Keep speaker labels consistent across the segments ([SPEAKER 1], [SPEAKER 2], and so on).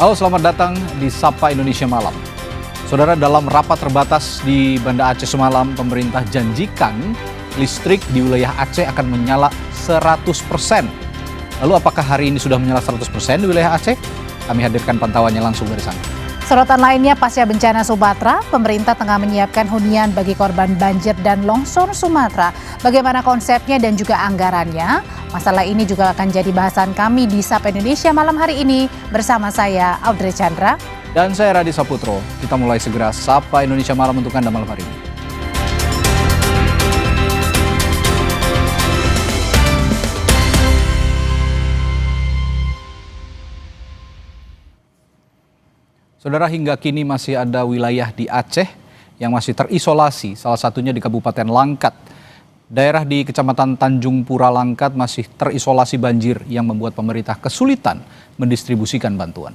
[SPEAKER 1] Halo, selamat datang di Sapa Indonesia Malam. Saudara, dalam rapat terbatas di Banda Aceh semalam, pemerintah janjikan listrik di wilayah Aceh akan menyala 100%. Lalu apakah hari ini sudah menyala 100% di wilayah Aceh? Kami hadirkan pantauannya langsung dari sana.
[SPEAKER 2] Sorotan lainnya, pasca bencana Sumatera, pemerintah tengah menyiapkan hunian bagi korban banjir dan longsor Sumatera. Bagaimana konsepnya dan juga anggarannya? Masalah ini juga akan jadi bahasan kami di Sapa Indonesia malam hari ini bersama saya, Audrey Chandra.
[SPEAKER 1] Dan saya Radi Saputro. Kita mulai segera Sapa Indonesia Malam untuk Anda malam hari ini. Saudara, hingga kini masih ada wilayah di Aceh yang masih terisolasi, salah satunya di Kabupaten Langkat. Daerah di Kecamatan Tanjung Pura Langkat masih terisolasi banjir yang membuat pemerintah kesulitan mendistribusikan bantuan.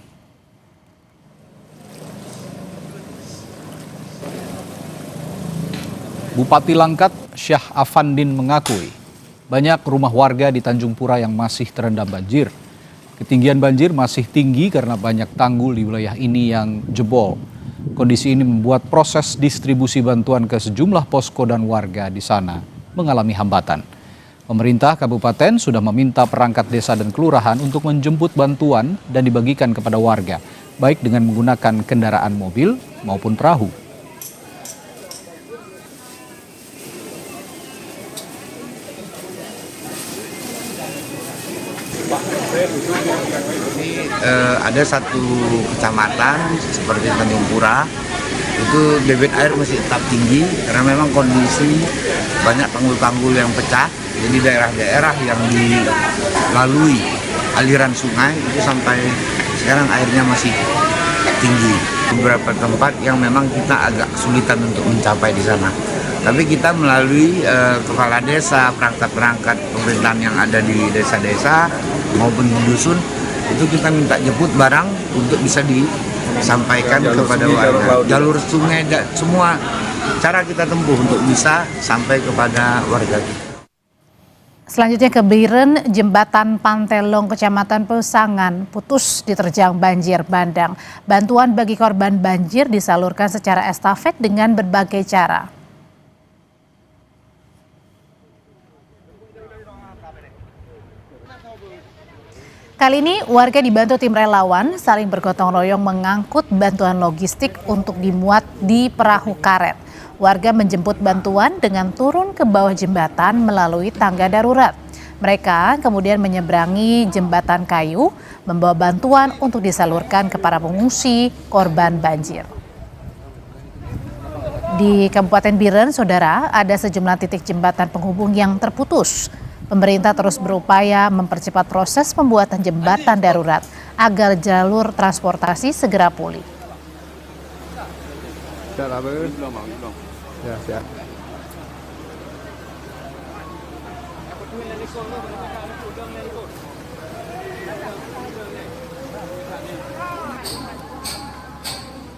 [SPEAKER 1] Bupati Langkat, Syah Afandin mengakui banyak rumah warga di Tanjung Pura yang masih terendam banjir. Ketinggian banjir masih tinggi karena banyak tanggul di wilayah ini yang jebol. Kondisi ini membuat proses distribusi bantuan ke sejumlah posko dan warga di sana mengalami hambatan. Pemerintah kabupaten sudah meminta perangkat desa dan kelurahan untuk menjemput bantuan dan dibagikan kepada warga, baik dengan menggunakan kendaraan mobil maupun perahu.
[SPEAKER 3] Ada satu kecamatan seperti Tanjung Pura itu debit air masih tetap tinggi karena memang kondisi banyak tanggul-tanggul yang pecah. Jadi daerah-daerah yang dilalui aliran sungai itu sampai sekarang airnya masih tinggi. Beberapa tempat yang memang kita agak kesulitan untuk mencapai di sana. Tapi kita melalui kepala desa, perangkat-perangkat pemerintahan yang ada di desa-desa maupun di dusun, itu kita minta jemput barang untuk bisa disampaikan kepada warga. Jalur sungai, semua cara kita tempuh untuk bisa sampai kepada warga kita.
[SPEAKER 2] Selanjutnya ke Biren, jembatan Pantelong Kecamatan Pesangan putus diterjang banjir bandang. Bantuan bagi korban banjir disalurkan secara estafet dengan berbagai cara. Kali ini warga dibantu tim relawan saling bergotong royong mengangkut bantuan logistik untuk dimuat di perahu karet. Warga menjemput bantuan dengan turun ke bawah jembatan melalui tangga darurat. Mereka kemudian menyeberangi jembatan kayu, membawa bantuan untuk disalurkan ke para pengungsi korban banjir. Di Kabupaten Biren, saudara, ada sejumlah titik jembatan penghubung yang terputus. Pemerintah terus berupaya mempercepat proses pembuatan jembatan darurat agar jalur transportasi segera pulih.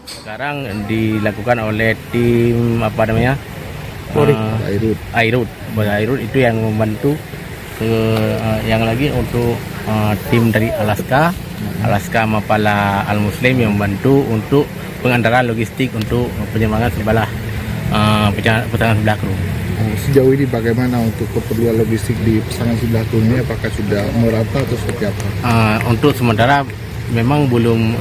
[SPEAKER 4] Sekarang dilakukan oleh tim Airut itu yang membantu yang lagi untuk tim dari Alaska Mapala Al Muslim yang membantu untuk pengantaran logistik untuk penyeberangan pesangan sebelah kru.
[SPEAKER 5] Sejauh ini bagaimana untuk keperluan logistik di pesangan sebelah kru ini, apakah sudah merata atau seperti apa?
[SPEAKER 4] Untuk sementara memang belum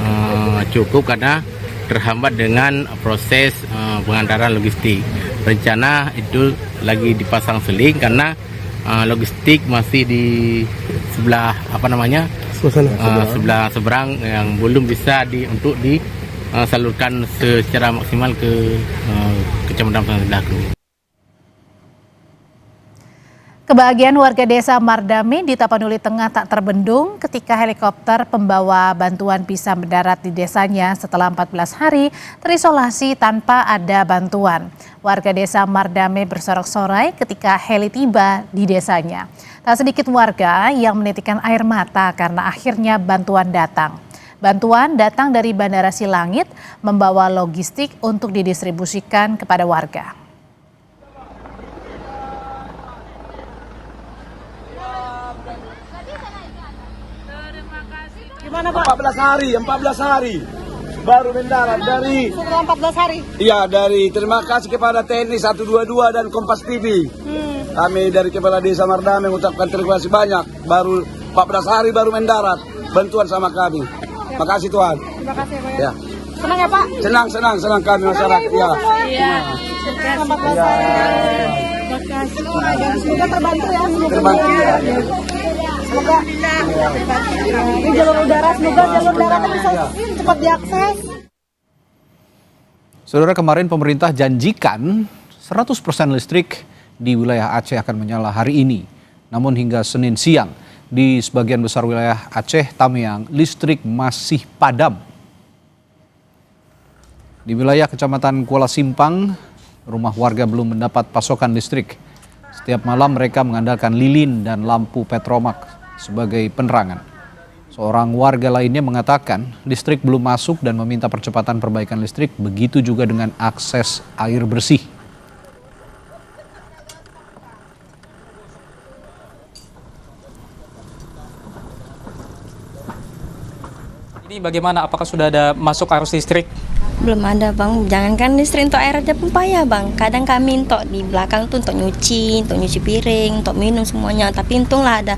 [SPEAKER 4] cukup karena terhambat dengan proses pengantaran logistik. Rencana itu lagi dipasang seling karena logistik masih di sebelah sebelah seberang yang belum bisa untuk disalurkan secara maksimal ke Kecamatan sebelah kru.
[SPEAKER 2] Kebahagiaan warga desa Mardame di Tapanuli Tengah tak terbendung ketika helikopter pembawa bantuan bisa mendarat di desanya setelah 14 hari terisolasi tanpa ada bantuan. Warga desa Mardame bersorak-sorai ketika heli tiba di desanya. Tak sedikit warga yang menitikkan air mata karena akhirnya bantuan datang. Bantuan datang dari Bandara Silangit membawa logistik untuk didistribusikan kepada warga.
[SPEAKER 6] Gimana Pak? 14 hari baru mendarat dari
[SPEAKER 7] Setelah 14 hari.
[SPEAKER 6] iya dari terima kasih kepada TNI 122 dan Kompas TV. Kami dari Kepala Desa Mardame mengucapkan terima kasih banyak. Baru 14 hari baru mendarat bantuan sama kami. Makasih Tuhan.
[SPEAKER 7] Terima kasih ya Pak.
[SPEAKER 6] Ya.
[SPEAKER 7] Senang ya Pak?
[SPEAKER 6] Senang kami masyarakat. Ya.
[SPEAKER 7] Iya. 14 hari. Terima kasih. Semoga terbantu ya.
[SPEAKER 6] Terbantu ya.
[SPEAKER 7] Semoga ini jalur udara, semoga jalur daratnya bisa cepat diakses.
[SPEAKER 1] Saudara, kemarin pemerintah janjikan 100% listrik di wilayah Aceh akan menyala hari ini. Namun hingga Senin siang, di sebagian besar wilayah Aceh, Tamiang, listrik masih padam. Di wilayah Kecamatan Kuala Simpang, rumah warga belum mendapat pasokan listrik. Setiap malam mereka mengandalkan lilin dan lampu petromak sebagai penerangan. Seorang warga lainnya mengatakan listrik belum masuk dan meminta percepatan perbaikan listrik, begitu juga dengan akses air bersih.
[SPEAKER 8] Ini bagaimana? Apakah sudah ada masuk arus listrik?
[SPEAKER 9] Belum ada bang, jangankan listrik, untuk air aja pun payah bang. Kadang kami untuk di belakang tuh untuk nyuci piring, untuk minum semuanya. Tapi untunglah ada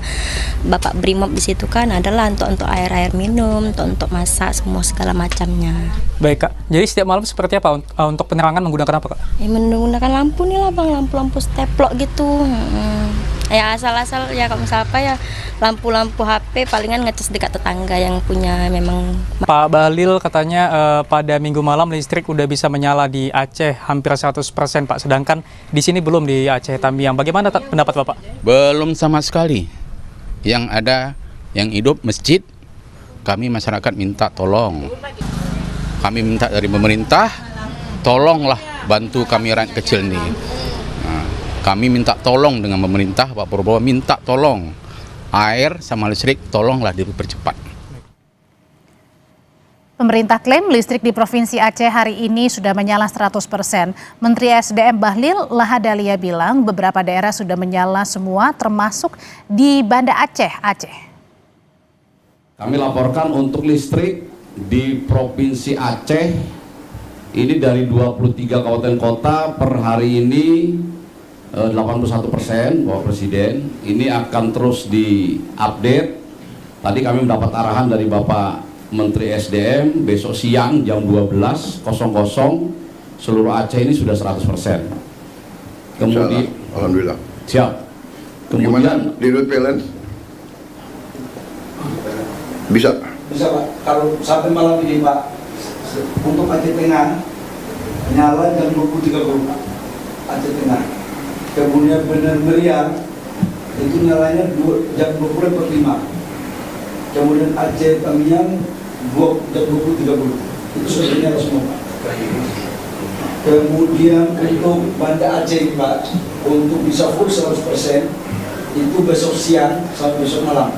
[SPEAKER 9] Bapak Brimob di situ kan, adalah untuk air minum, untuk masak semua segala macamnya.
[SPEAKER 8] Baik Kak, jadi setiap malam seperti apa? Untuk penerangan menggunakan apa Kak?
[SPEAKER 9] Menggunakan lampu nih lah bang, lampu-lampu steplok gitu. Ya asal-asal ya kalau misal apa ya lampu-lampu HP palingan ngecas dekat tetangga yang punya memang.
[SPEAKER 8] Pak Bahlil katanya pada minggu malam listrik udah bisa menyala di Aceh hampir 100% Pak, sedangkan di sini belum di Aceh Tamiang. Bagaimana pendapat Bapak?
[SPEAKER 10] Belum sama sekali. Yang ada yang hidup masjid, kami masyarakat minta tolong. Kami minta dari pemerintah, tolonglah bantu kami rakyat kecil ini. Nah, kami minta tolong dengan pemerintah, Pak Prabowo minta tolong. Air sama listrik tolonglah dipercepat.
[SPEAKER 2] Pemerintah klaim listrik di Provinsi Aceh hari ini sudah menyala 100%. Menteri SDM Bahlil Lahadalia bilang beberapa daerah sudah menyala semua termasuk di Banda Aceh.
[SPEAKER 11] Kami laporkan untuk listrik di Provinsi Aceh ini dari 23 kabupaten kota per hari ini 81%, Bapak Presiden. Ini akan terus diupdate. Tadi kami mendapat arahan dari Bapak Menteri SDM, besok siang jam 12.00 seluruh Aceh ini sudah 100%. Kemudian,
[SPEAKER 5] Alhamdulillah.
[SPEAKER 11] Siap. Kemudian
[SPEAKER 5] di road balance bisa
[SPEAKER 6] Pak, kalau sampai malam ini Pak, untuk Aceh Tengah nyala jam 20.30 Pak, Aceh Tengah. Kemudian Bener Meriah itu nyalanya jam 20.45. Kemudian Aceh Tamiang jam 20.30 itu sudah nyala semua Pak. Kemudian untuk Banda Aceh Pak, untuk bisa full 100% itu besok siang sampai besok malam.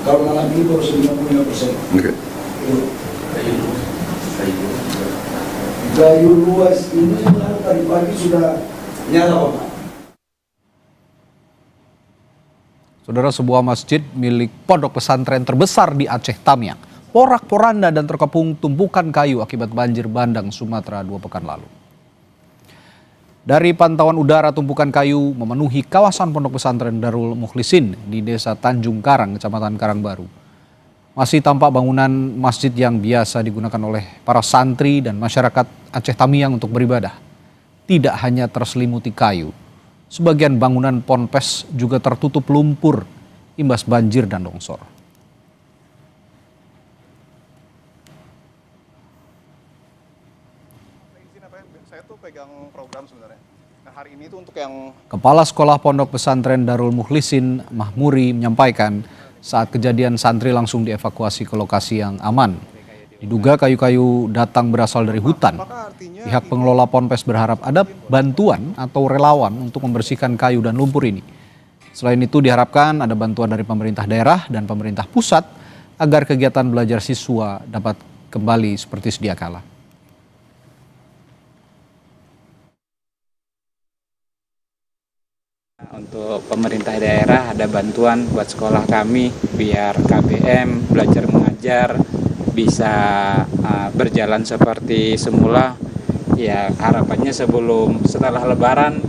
[SPEAKER 6] Kalau malam ini baru 95%.
[SPEAKER 5] Oke.
[SPEAKER 6] Gayu luas ini tadi pagi sudah nyala Pak.
[SPEAKER 1] Saudara, sebuah masjid milik pondok pesantren terbesar di Aceh Tamiang porak-poranda dan terkepung tumpukan kayu akibat banjir bandang Sumatera 2 pekan lalu. Dari pantauan udara, tumpukan kayu memenuhi kawasan pondok pesantren Darul Mukhlisin di Desa Tanjung Karang, Kecamatan Karangbaru. Masih tampak bangunan masjid yang biasa digunakan oleh para santri dan masyarakat Aceh Tamiang untuk beribadah. Tidak hanya terselimuti kayu, sebagian bangunan ponpes juga tertutup lumpur imbas banjir dan longsor. Kepala Sekolah Pondok Pesantren Darul Mukhlisin Mahmuri menyampaikan saat kejadian santri langsung dievakuasi ke lokasi yang aman. Diduga kayu-kayu datang berasal dari hutan. Pihak pengelola ponpes berharap ada bantuan atau relawan untuk membersihkan kayu dan lumpur ini. Selain itu diharapkan ada bantuan dari pemerintah daerah dan pemerintah pusat agar kegiatan belajar siswa dapat kembali seperti sedia kala.
[SPEAKER 12] Untuk pemerintah daerah ada bantuan buat sekolah kami biar KBM belajar mengajar bisa berjalan seperti semula. Ya harapannya setelah Lebaran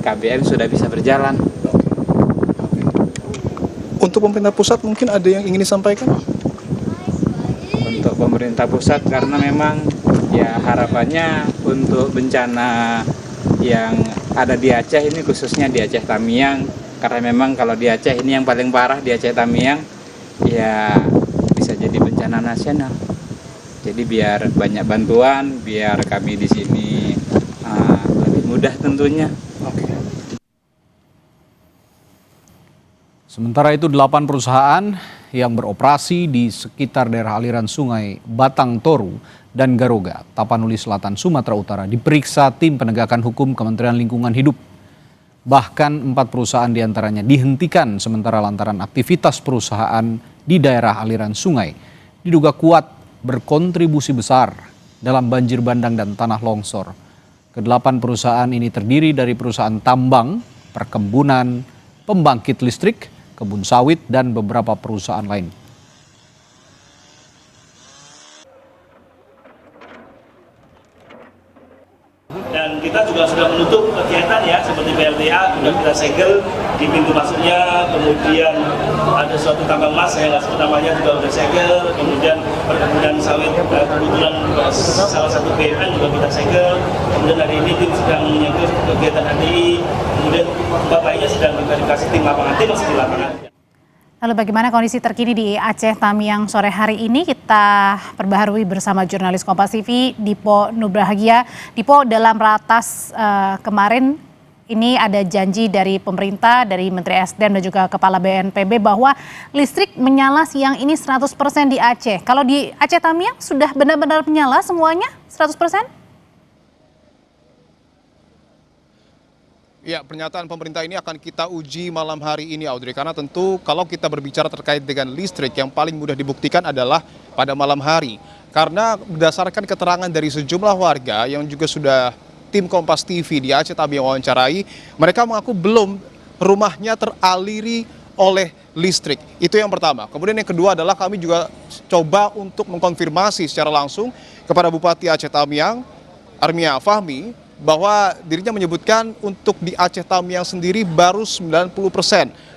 [SPEAKER 12] KBM sudah bisa berjalan.
[SPEAKER 13] Untuk pemerintah pusat mungkin ada yang ingin disampaikan?
[SPEAKER 12] Untuk pemerintah pusat karena memang ya harapannya untuk bencana yang ada di Aceh ini, khususnya di Aceh Tamiang, karena memang kalau di Aceh ini yang paling parah di Aceh Tamiang, ya bisa jadi bencana nasional. Jadi biar banyak bantuan, biar kami di sini lebih mudah tentunya.
[SPEAKER 1] Sementara itu 8 perusahaan yang beroperasi di sekitar daerah aliran sungai Batang Toru dan Garoga, Tapanuli Selatan, Sumatera Utara diperiksa tim penegakan hukum Kementerian Lingkungan Hidup. Bahkan 4 perusahaan diantaranya dihentikan sementara lantaran aktivitas perusahaan di daerah aliran sungai diduga kuat berkontribusi besar dalam banjir bandang dan tanah longsor. Ke-8 perusahaan ini terdiri dari perusahaan tambang, perkebunan, pembangkit listrik, kebun sawit, dan beberapa perusahaan lain.
[SPEAKER 14] Dan kita juga sudah menutup kegiatan ya, seperti PLTA sudah kita segel di pintu masuknya, kemudian ada suatu tambang emas, saya nggak sebut namanya, juga sudah segel, kemudian perkebunan sawit, kebetulan salah satu BUMN juga kita segel, kemudian hari ini tim sedang menyentuh kegiatan HTI, kemudian tempat lainnya sedang diverifikasi tim lapangan, tim masih di lapangan.
[SPEAKER 2] Lalu bagaimana kondisi terkini di Aceh Tamiang sore hari ini? Kita perbaharui bersama jurnalis Kompas TV, Dipo Nubrahagia. Dipo, dalam ratas kemarin ini ada janji dari pemerintah, dari Menteri SDM dan juga Kepala BNPB bahwa listrik menyala siang ini 100% di Aceh. Kalau di Aceh Tamiang sudah benar-benar menyala semuanya 100%?
[SPEAKER 13] Ya, pernyataan pemerintah ini akan kita uji malam hari ini, Audrey. Karena tentu kalau kita berbicara terkait dengan listrik, yang paling mudah dibuktikan adalah pada malam hari. Karena berdasarkan keterangan dari sejumlah warga yang juga sudah tim Kompas TV di Aceh Tamiang wawancarai, mereka mengaku belum rumahnya teraliri oleh listrik. Itu yang pertama. Kemudian yang kedua adalah kami juga coba untuk mengkonfirmasi secara langsung kepada Bupati Aceh Tamiang, Armia Fahmi, bahwa dirinya menyebutkan untuk di Aceh Tamiang sendiri baru 90%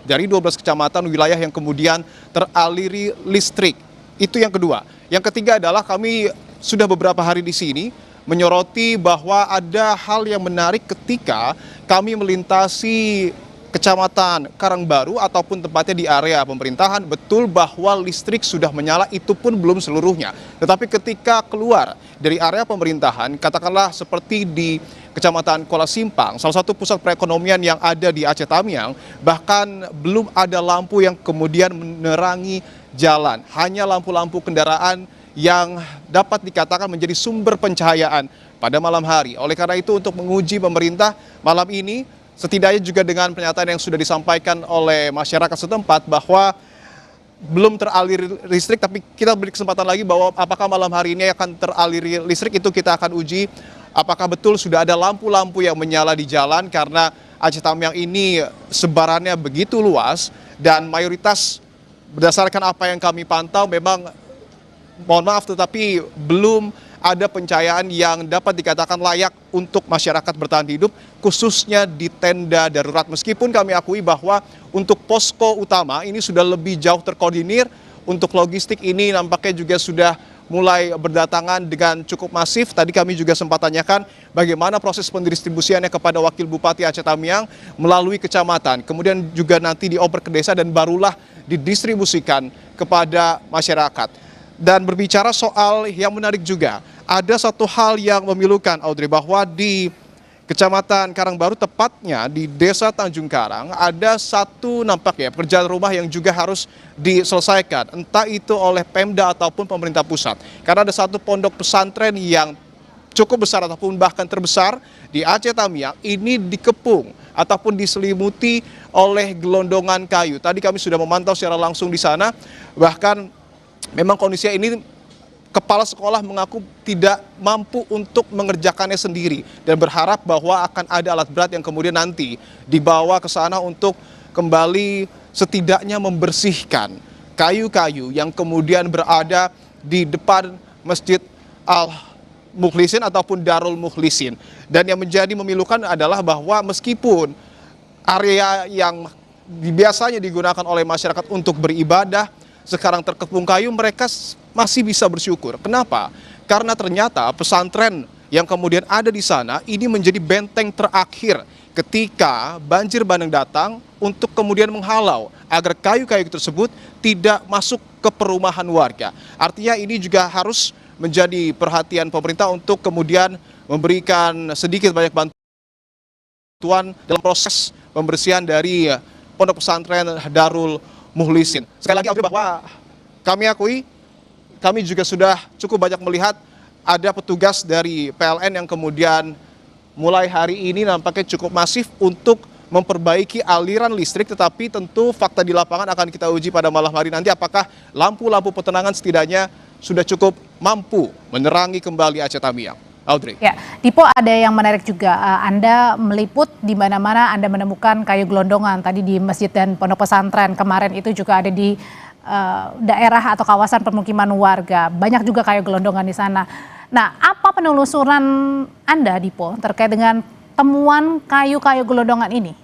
[SPEAKER 13] dari 12 kecamatan wilayah yang kemudian teraliri listrik. Itu yang kedua. Yang ketiga adalah kami sudah beberapa hari di sini menyoroti bahwa ada hal yang menarik ketika kami melintasi Kecamatan Karangbaru ataupun tempatnya di area pemerintahan, betul bahwa listrik sudah menyala, itu pun belum seluruhnya. Tetapi ketika keluar dari area pemerintahan, katakanlah seperti di Kecamatan Kuala Simpang, salah satu pusat perekonomian yang ada di Aceh Tamiang, bahkan belum ada lampu yang kemudian menerangi jalan. Hanya lampu-lampu kendaraan yang dapat dikatakan menjadi sumber pencahayaan pada malam hari. Oleh karena itu, untuk menguji pemerintah malam ini, setidaknya juga dengan pernyataan yang sudah disampaikan oleh masyarakat setempat bahwa belum teraliri listrik, tapi kita beri kesempatan lagi bahwa apakah malam hari ini akan teraliri listrik, itu kita akan uji apakah betul sudah ada lampu-lampu yang menyala di jalan, karena Aceh Tamiang ini sebarannya begitu luas dan mayoritas berdasarkan apa yang kami pantau memang, mohon maaf, tetapi belum ada pencahayaan yang dapat dikatakan layak untuk masyarakat bertahan hidup, khususnya di tenda darurat. Meskipun kami akui bahwa untuk posko utama ini sudah lebih jauh terkoordinir, untuk logistik ini nampaknya juga sudah mulai berdatangan dengan cukup masif. Tadi kami juga sempat tanyakan bagaimana proses pendistribusiannya kepada Wakil Bupati Aceh Tamiang melalui kecamatan, kemudian juga nanti dioper ke desa dan barulah didistribusikan kepada masyarakat. Dan berbicara soal yang menarik juga, ada satu hal yang memilukan, Audrey, bahwa di Kecamatan Karangbaru, tepatnya di Desa Tanjung Karang, ada satu nampaknya pekerjaan rumah yang juga harus diselesaikan, entah itu oleh Pemda ataupun pemerintah pusat. Karena ada satu pondok pesantren yang cukup besar ataupun bahkan terbesar di Aceh Tamiang, ini dikepung ataupun diselimuti oleh gelondongan kayu. Tadi kami sudah memantau secara langsung di sana, bahkan memang kondisinya ini kepala sekolah mengaku tidak mampu untuk mengerjakannya sendiri dan berharap bahwa akan ada alat berat yang kemudian nanti dibawa ke sana untuk kembali setidaknya membersihkan kayu-kayu yang kemudian berada di depan Masjid Al-Mukhlisin ataupun Darul Mukhlisin. Dan yang menjadi memilukan adalah bahwa meskipun area yang biasanya digunakan oleh masyarakat untuk beribadah sekarang terkepung kayu, mereka masih bisa bersyukur. Kenapa? Karena ternyata pesantren yang kemudian ada di sana ini menjadi benteng terakhir ketika banjir bandang datang untuk kemudian menghalau agar kayu-kayu tersebut tidak masuk ke perumahan warga. Artinya ini juga harus menjadi perhatian pemerintah untuk kemudian memberikan sedikit banyak bantuan dalam proses pembersihan dari pondok pesantren Darul Mukhlisin. Sekali lagi bahwa kami akui, kami juga sudah cukup banyak melihat ada petugas dari PLN yang kemudian mulai hari ini nampaknya cukup masif untuk memperbaiki aliran listrik, tetapi tentu fakta di lapangan akan kita uji pada malam hari nanti apakah lampu-lampu petenangan setidaknya sudah cukup mampu menerangi kembali Aceh Tamiang. Audrey.
[SPEAKER 2] Ya, Dipo, ada yang menarik juga. Anda meliput di mana-mana Anda menemukan kayu gelondongan tadi di masjid dan pondok pesantren. Kemarin itu juga ada di daerah atau kawasan permukiman warga. Banyak juga kayu gelondongan di sana. Nah, apa penelusuran Anda, Dipo, terkait dengan temuan kayu-kayu gelondongan ini?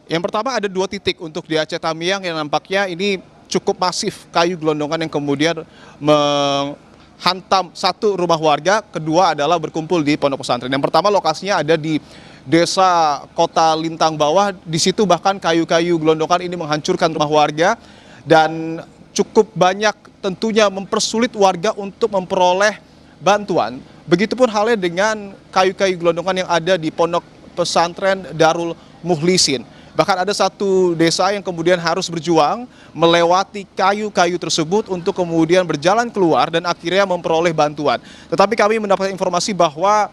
[SPEAKER 13] Yang pertama ada 2 titik untuk di Aceh Tamiang yang nampaknya ini cukup masif kayu gelondongan yang kemudian menghantam satu rumah warga, kedua adalah berkumpul di pondok pesantren. Yang pertama lokasinya ada di Desa Kota Lintang Bawah, di situ bahkan kayu-kayu gelondongan ini menghancurkan rumah warga dan cukup banyak tentunya mempersulit warga untuk memperoleh bantuan. Begitupun halnya dengan kayu-kayu gelondongan yang ada di pondok pesantren Darul Mukhlisin. Bahkan ada satu desa yang kemudian harus berjuang melewati kayu-kayu tersebut untuk kemudian berjalan keluar dan akhirnya memperoleh bantuan. Tetapi kami mendapatkan informasi bahwa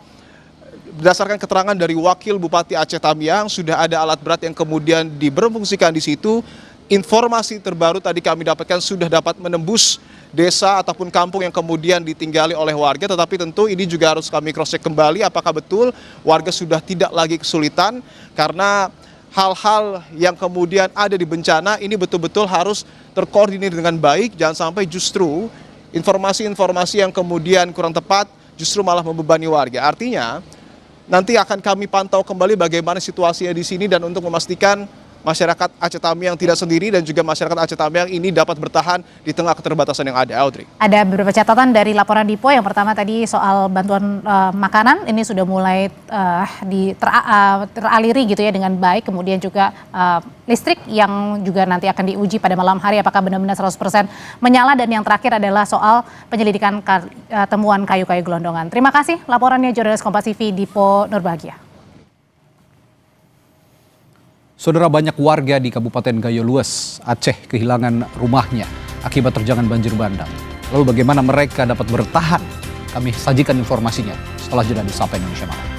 [SPEAKER 13] berdasarkan keterangan dari Wakil Bupati Aceh Tamiang sudah ada alat berat yang kemudian diberfungsikan di situ. Informasi terbaru tadi kami dapatkan sudah dapat menembus desa ataupun kampung yang kemudian ditinggali oleh warga, tetapi tentu ini juga harus kami cross-check kembali apakah betul warga sudah tidak lagi kesulitan, karena hal-hal yang kemudian ada di bencana ini betul-betul harus terkoordinir dengan baik, jangan sampai justru informasi-informasi yang kemudian kurang tepat justru malah membebani warga. Artinya nanti akan kami pantau kembali bagaimana situasinya di sini dan untuk memastikan masyarakat Aceh Tamiang tidak sendiri dan juga masyarakat Aceh Tamiang ini dapat bertahan di tengah keterbatasan yang ada. Audrey. Ada
[SPEAKER 2] beberapa catatan dari laporan Dipo. Yang pertama tadi soal bantuan makanan ini sudah mulai teraliri gitu ya dengan baik. Kemudian juga listrik yang juga nanti akan diuji pada malam hari apakah benar-benar 100% menyala. Dan yang terakhir adalah soal penyelidikan temuan kayu-kayu gelondongan. Terima kasih laporannya jurnalis Kompas TV Dipo Nurbahagia.
[SPEAKER 1] Saudara, banyak warga di Kabupaten Gayo Lues, Aceh kehilangan rumahnya akibat terjangan banjir bandang. Lalu bagaimana mereka dapat bertahan? Kami sajikan informasinya setelah jeda di Sapa Indonesia Malam.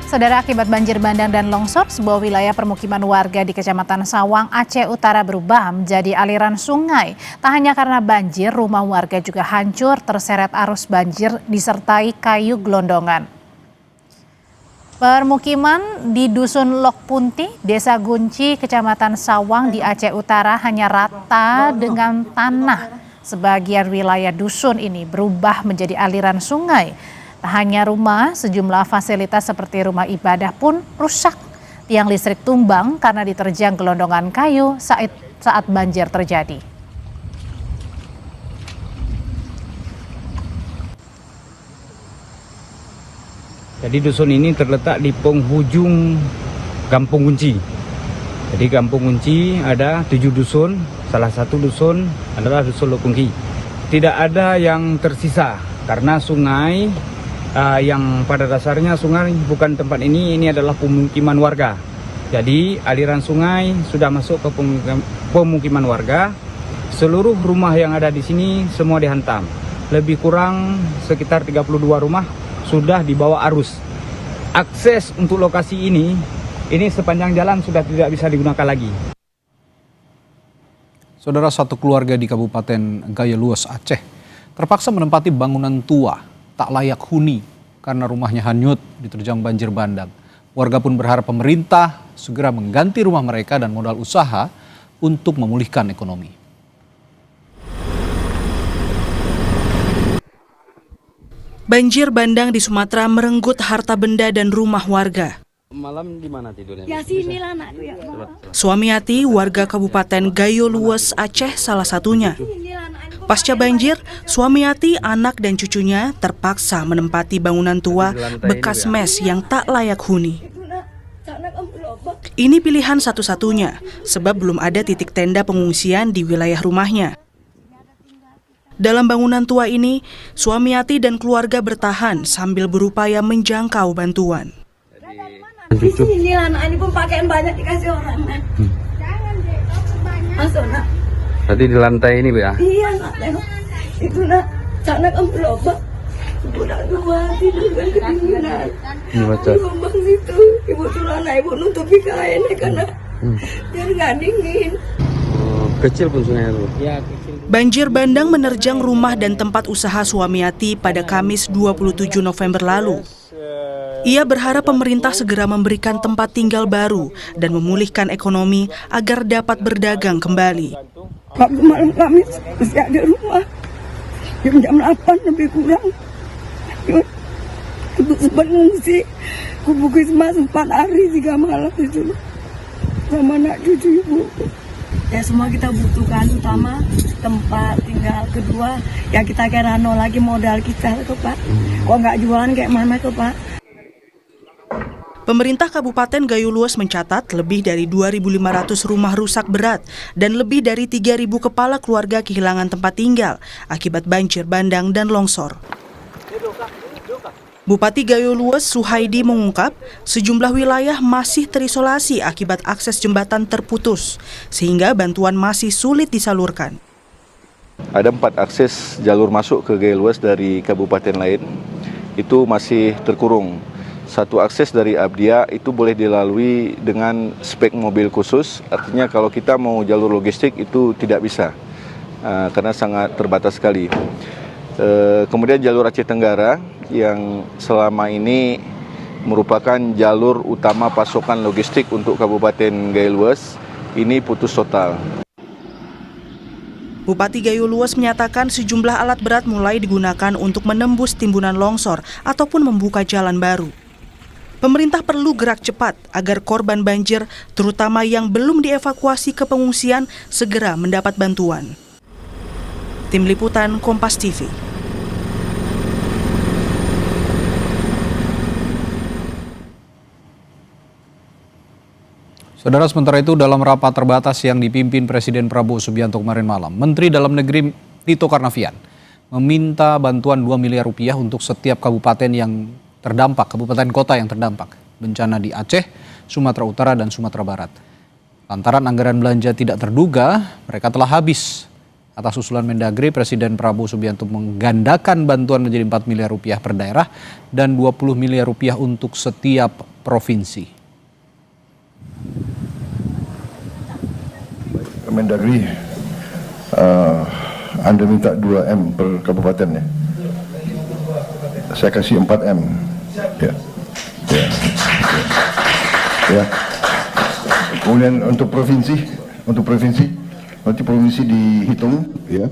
[SPEAKER 2] Saudara, akibat banjir bandang dan longsor, sebuah wilayah permukiman warga di Kecamatan Sawang, Aceh Utara berubah menjadi aliran sungai. Tak hanya karena banjir, rumah warga juga hancur terseret arus banjir disertai kayu gelondongan. Permukiman di Dusun Lok Punti, Desa Gunci, Kecamatan Sawang di Aceh Utara hanya rata dengan tanah. Sebagian wilayah dusun ini berubah menjadi aliran sungai. Tak hanya rumah, sejumlah fasilitas seperti rumah ibadah pun rusak. Tiang listrik tumbang karena diterjang gelondongan kayu saat banjir terjadi.
[SPEAKER 12] Jadi dusun ini terletak di penghujung Kampung Gunci. Jadi Kampung Gunci ada 7 dusun, salah satu dusun adalah Dusun Lok Punti. Tidak ada yang tersisa karena sungai yang pada dasarnya sungai bukan tempat ini adalah pemukiman warga. Jadi aliran sungai sudah masuk ke pemukiman warga. Seluruh rumah yang ada di sini semua dihantam. Lebih kurang sekitar 32 rumah sudah dibawa arus. Akses untuk lokasi ini sepanjang jalan sudah tidak bisa digunakan lagi.
[SPEAKER 1] Saudara, satu keluarga di Kabupaten Gaya Luas, Aceh, terpaksa menempati bangunan tua tak layak huni karena rumahnya hanyut diterjang banjir bandang. Warga pun berharap pemerintah segera mengganti rumah mereka dan modal usaha untuk memulihkan ekonomi.
[SPEAKER 15] Banjir bandang di Sumatera merenggut harta benda dan rumah warga.
[SPEAKER 16] Malam di mana tidurnya?
[SPEAKER 7] Ya sinilah anakku ya.
[SPEAKER 15] Suamiati, warga Kabupaten Gayo Luas, Aceh, salah satunya. Pasca banjir, Suamiati, anak dan cucunya terpaksa menempati bangunan tua bekas mes yang tak layak huni. Ini pilihan satu-satunya, sebab belum ada titik tenda pengungsian di wilayah rumahnya. Dalam bangunan tua ini, Suamiati dan keluarga bertahan sambil berupaya menjangkau bantuan.
[SPEAKER 7] Di sini anak ini pun pakaian banyak dikasih orang. Masuk nak.
[SPEAKER 16] Tadi di lantai ini, Bu ya?
[SPEAKER 7] Iya nak, itu nak, sana kan berlobak. Budak dua tidur kan kedinginan. Di lubang situ, ibu tulana ibu nutupi kain karena biar nggak dingin.
[SPEAKER 16] Kecil pun sungai itu.
[SPEAKER 12] Ya, kecil.
[SPEAKER 15] Banjir bandang menerjang rumah dan tempat usaha Suamiati pada Kamis 27 November lalu. Ia berharap pemerintah segera memberikan tempat tinggal baru dan memulihkan ekonomi agar dapat berdagang kembali.
[SPEAKER 7] Waktu malam Kamis masih ada rumah, jam 8 lebih kurang. Ibu sempat ngungsi, Kubukismas 4 hari 3 malam itu sama anak cucu ibu. Ya semua kita butuhkan, utama tempat tinggal, kedua ya kita kira lagi modal kita tuh Pak. Kok nggak jualan kayak mana tuh Pak?
[SPEAKER 15] Pemerintah Kabupaten Gayo Luas mencatat lebih dari 2.500 rumah rusak berat dan lebih dari 3.000 kepala keluarga kehilangan tempat tinggal akibat banjir bandang dan longsor. Bupati Gayo Luas Suhaidi mengungkap sejumlah wilayah masih terisolasi akibat akses jembatan terputus, sehingga bantuan masih sulit disalurkan.
[SPEAKER 17] Ada 4 akses jalur masuk ke Gayo Luas dari kabupaten lain, itu masih terkurung. Satu akses dari Abdia itu boleh dilalui dengan spek mobil khusus, artinya kalau kita mau jalur logistik itu tidak bisa, karena sangat terbatas sekali. Kemudian jalur Aceh Tenggara yang selama ini merupakan jalur utama pasokan logistik untuk Kabupaten Gayo Luas, ini putus total.
[SPEAKER 15] Bupati Gayo Luas menyatakan sejumlah alat berat mulai digunakan untuk menembus timbunan longsor ataupun membuka jalan baru. Pemerintah perlu gerak cepat agar korban banjir, terutama yang belum dievakuasi ke pengungsian, segera mendapat bantuan. Tim Liputan Kompas TV.
[SPEAKER 1] Saudara, sementara itu dalam rapat terbatas yang dipimpin Presiden Prabowo Subianto kemarin malam, Menteri Dalam Negeri Tito Karnavian meminta bantuan 2 miliar rupiah untuk setiap kabupaten yang terdampak, kabupaten kota yang terdampak bencana di Aceh, Sumatera Utara, dan Sumatera Barat. Lantaran anggaran belanja tidak terduga, mereka telah habis. Atas usulan Mendagri, Presiden Prabowo Subianto menggandakan bantuan menjadi 4 miliar rupiah per daerah dan 20 miliar rupiah untuk setiap provinsi.
[SPEAKER 18] Mendagri, Anda minta 2M per kabupaten ya? Saya kasih 4M. Ya. Ya. Ya. Kemudian untuk provinsi, nanti provinsi dihitung, ya.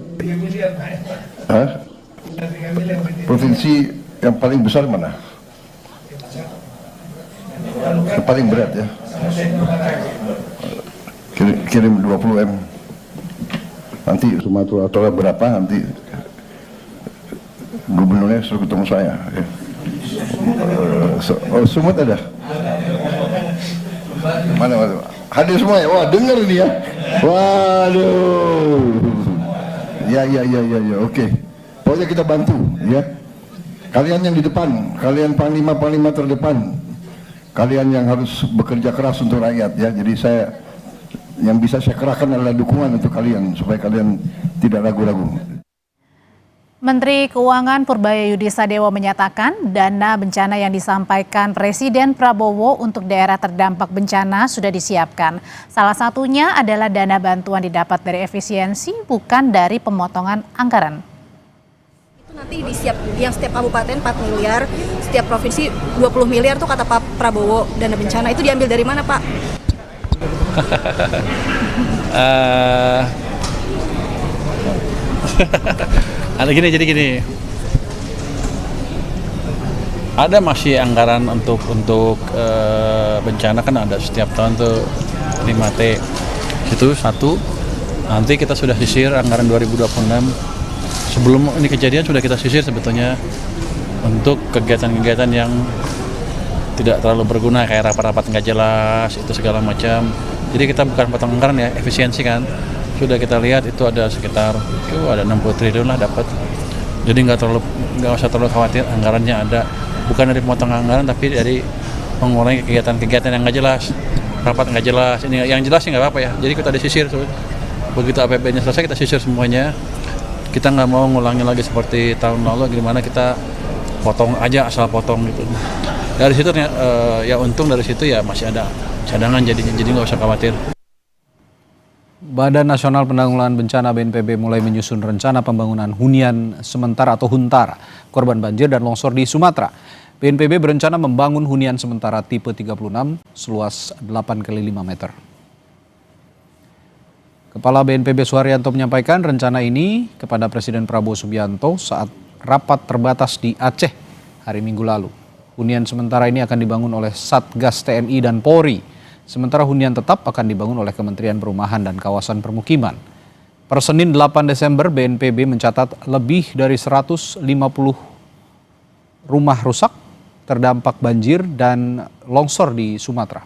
[SPEAKER 18] Provinsi yang paling besar mana? Yang paling berat ya. Kirim 20M. Nanti Sumatera Utara berapa nanti gubernurnya suruh ketemu saya. Ya. Sumut ada? Mana? Hadir semua ya? Wah, dengar ini ya. Waduh. Ya, oke. Pokoknya kita bantu ya. Kalian yang di depan, kalian panglima terdepan, kalian yang harus bekerja keras untuk rakyat ya. Jadi yang bisa saya kerahkan adalah dukungan untuk kalian supaya kalian tidak ragu-ragu.
[SPEAKER 2] Menteri Keuangan Purbaya Sadewo menyatakan dana bencana yang disampaikan Presiden Prabowo untuk daerah terdampak bencana sudah disiapkan. Salah satunya adalah dana bantuan didapat dari efisiensi, bukan dari pemotongan anggaran.
[SPEAKER 19] Itu nanti yang setiap kabupaten 4 miliar, setiap provinsi 20 miliar tuh kata Pak Prabowo dana bencana. Itu diambil dari mana, Pak?
[SPEAKER 20] Ada jadi gini, ada masih anggaran untuk bencana kan ada setiap tahun tuh 5T, itu satu. Nanti kita sudah sisir anggaran 2026. Sebelum ini kejadian sudah kita sisir sebetulnya untuk kegiatan-kegiatan yang tidak terlalu berguna kayak rapat-rapat nggak jelas itu segala macam. Jadi kita bukan potong anggaran ya, efisiensi kan. Sudah kita lihat itu ada sekitar ada 60 triliun lah dapat. Jadi nggak usah terlalu khawatir, anggarannya ada. Bukan dari potong anggaran tapi dari mengurangi kegiatan-kegiatan yang nggak jelas, rapat nggak jelas. Ini yang jelas sih nggak apa-apa ya. Jadi kita disisir tuh. Begitu APBN-nya selesai kita sisir semuanya. Kita nggak mau ngulangi lagi seperti tahun lalu gimana kita potong aja asal potong gitu. Dari situ ya untung dari situ ya masih ada cadangan jadi nggak usah khawatir.
[SPEAKER 1] Badan Nasional Penanggulangan Bencana BNPB mulai menyusun rencana pembangunan hunian sementara atau huntara korban banjir dan longsor di Sumatera. BNPB berencana membangun hunian sementara tipe 36 seluas 8x5 meter. Kepala BNPB Suharyanto menyampaikan rencana ini kepada Presiden Prabowo Subianto saat rapat terbatas di Aceh hari Minggu lalu. Hunian sementara ini akan dibangun oleh Satgas TNI dan Polri. Sementara hunian tetap akan dibangun oleh Kementerian Perumahan dan Kawasan Permukiman. Per Senin 8 Desember, BNPB mencatat lebih dari 150 rumah rusak terdampak banjir dan longsor di Sumatera.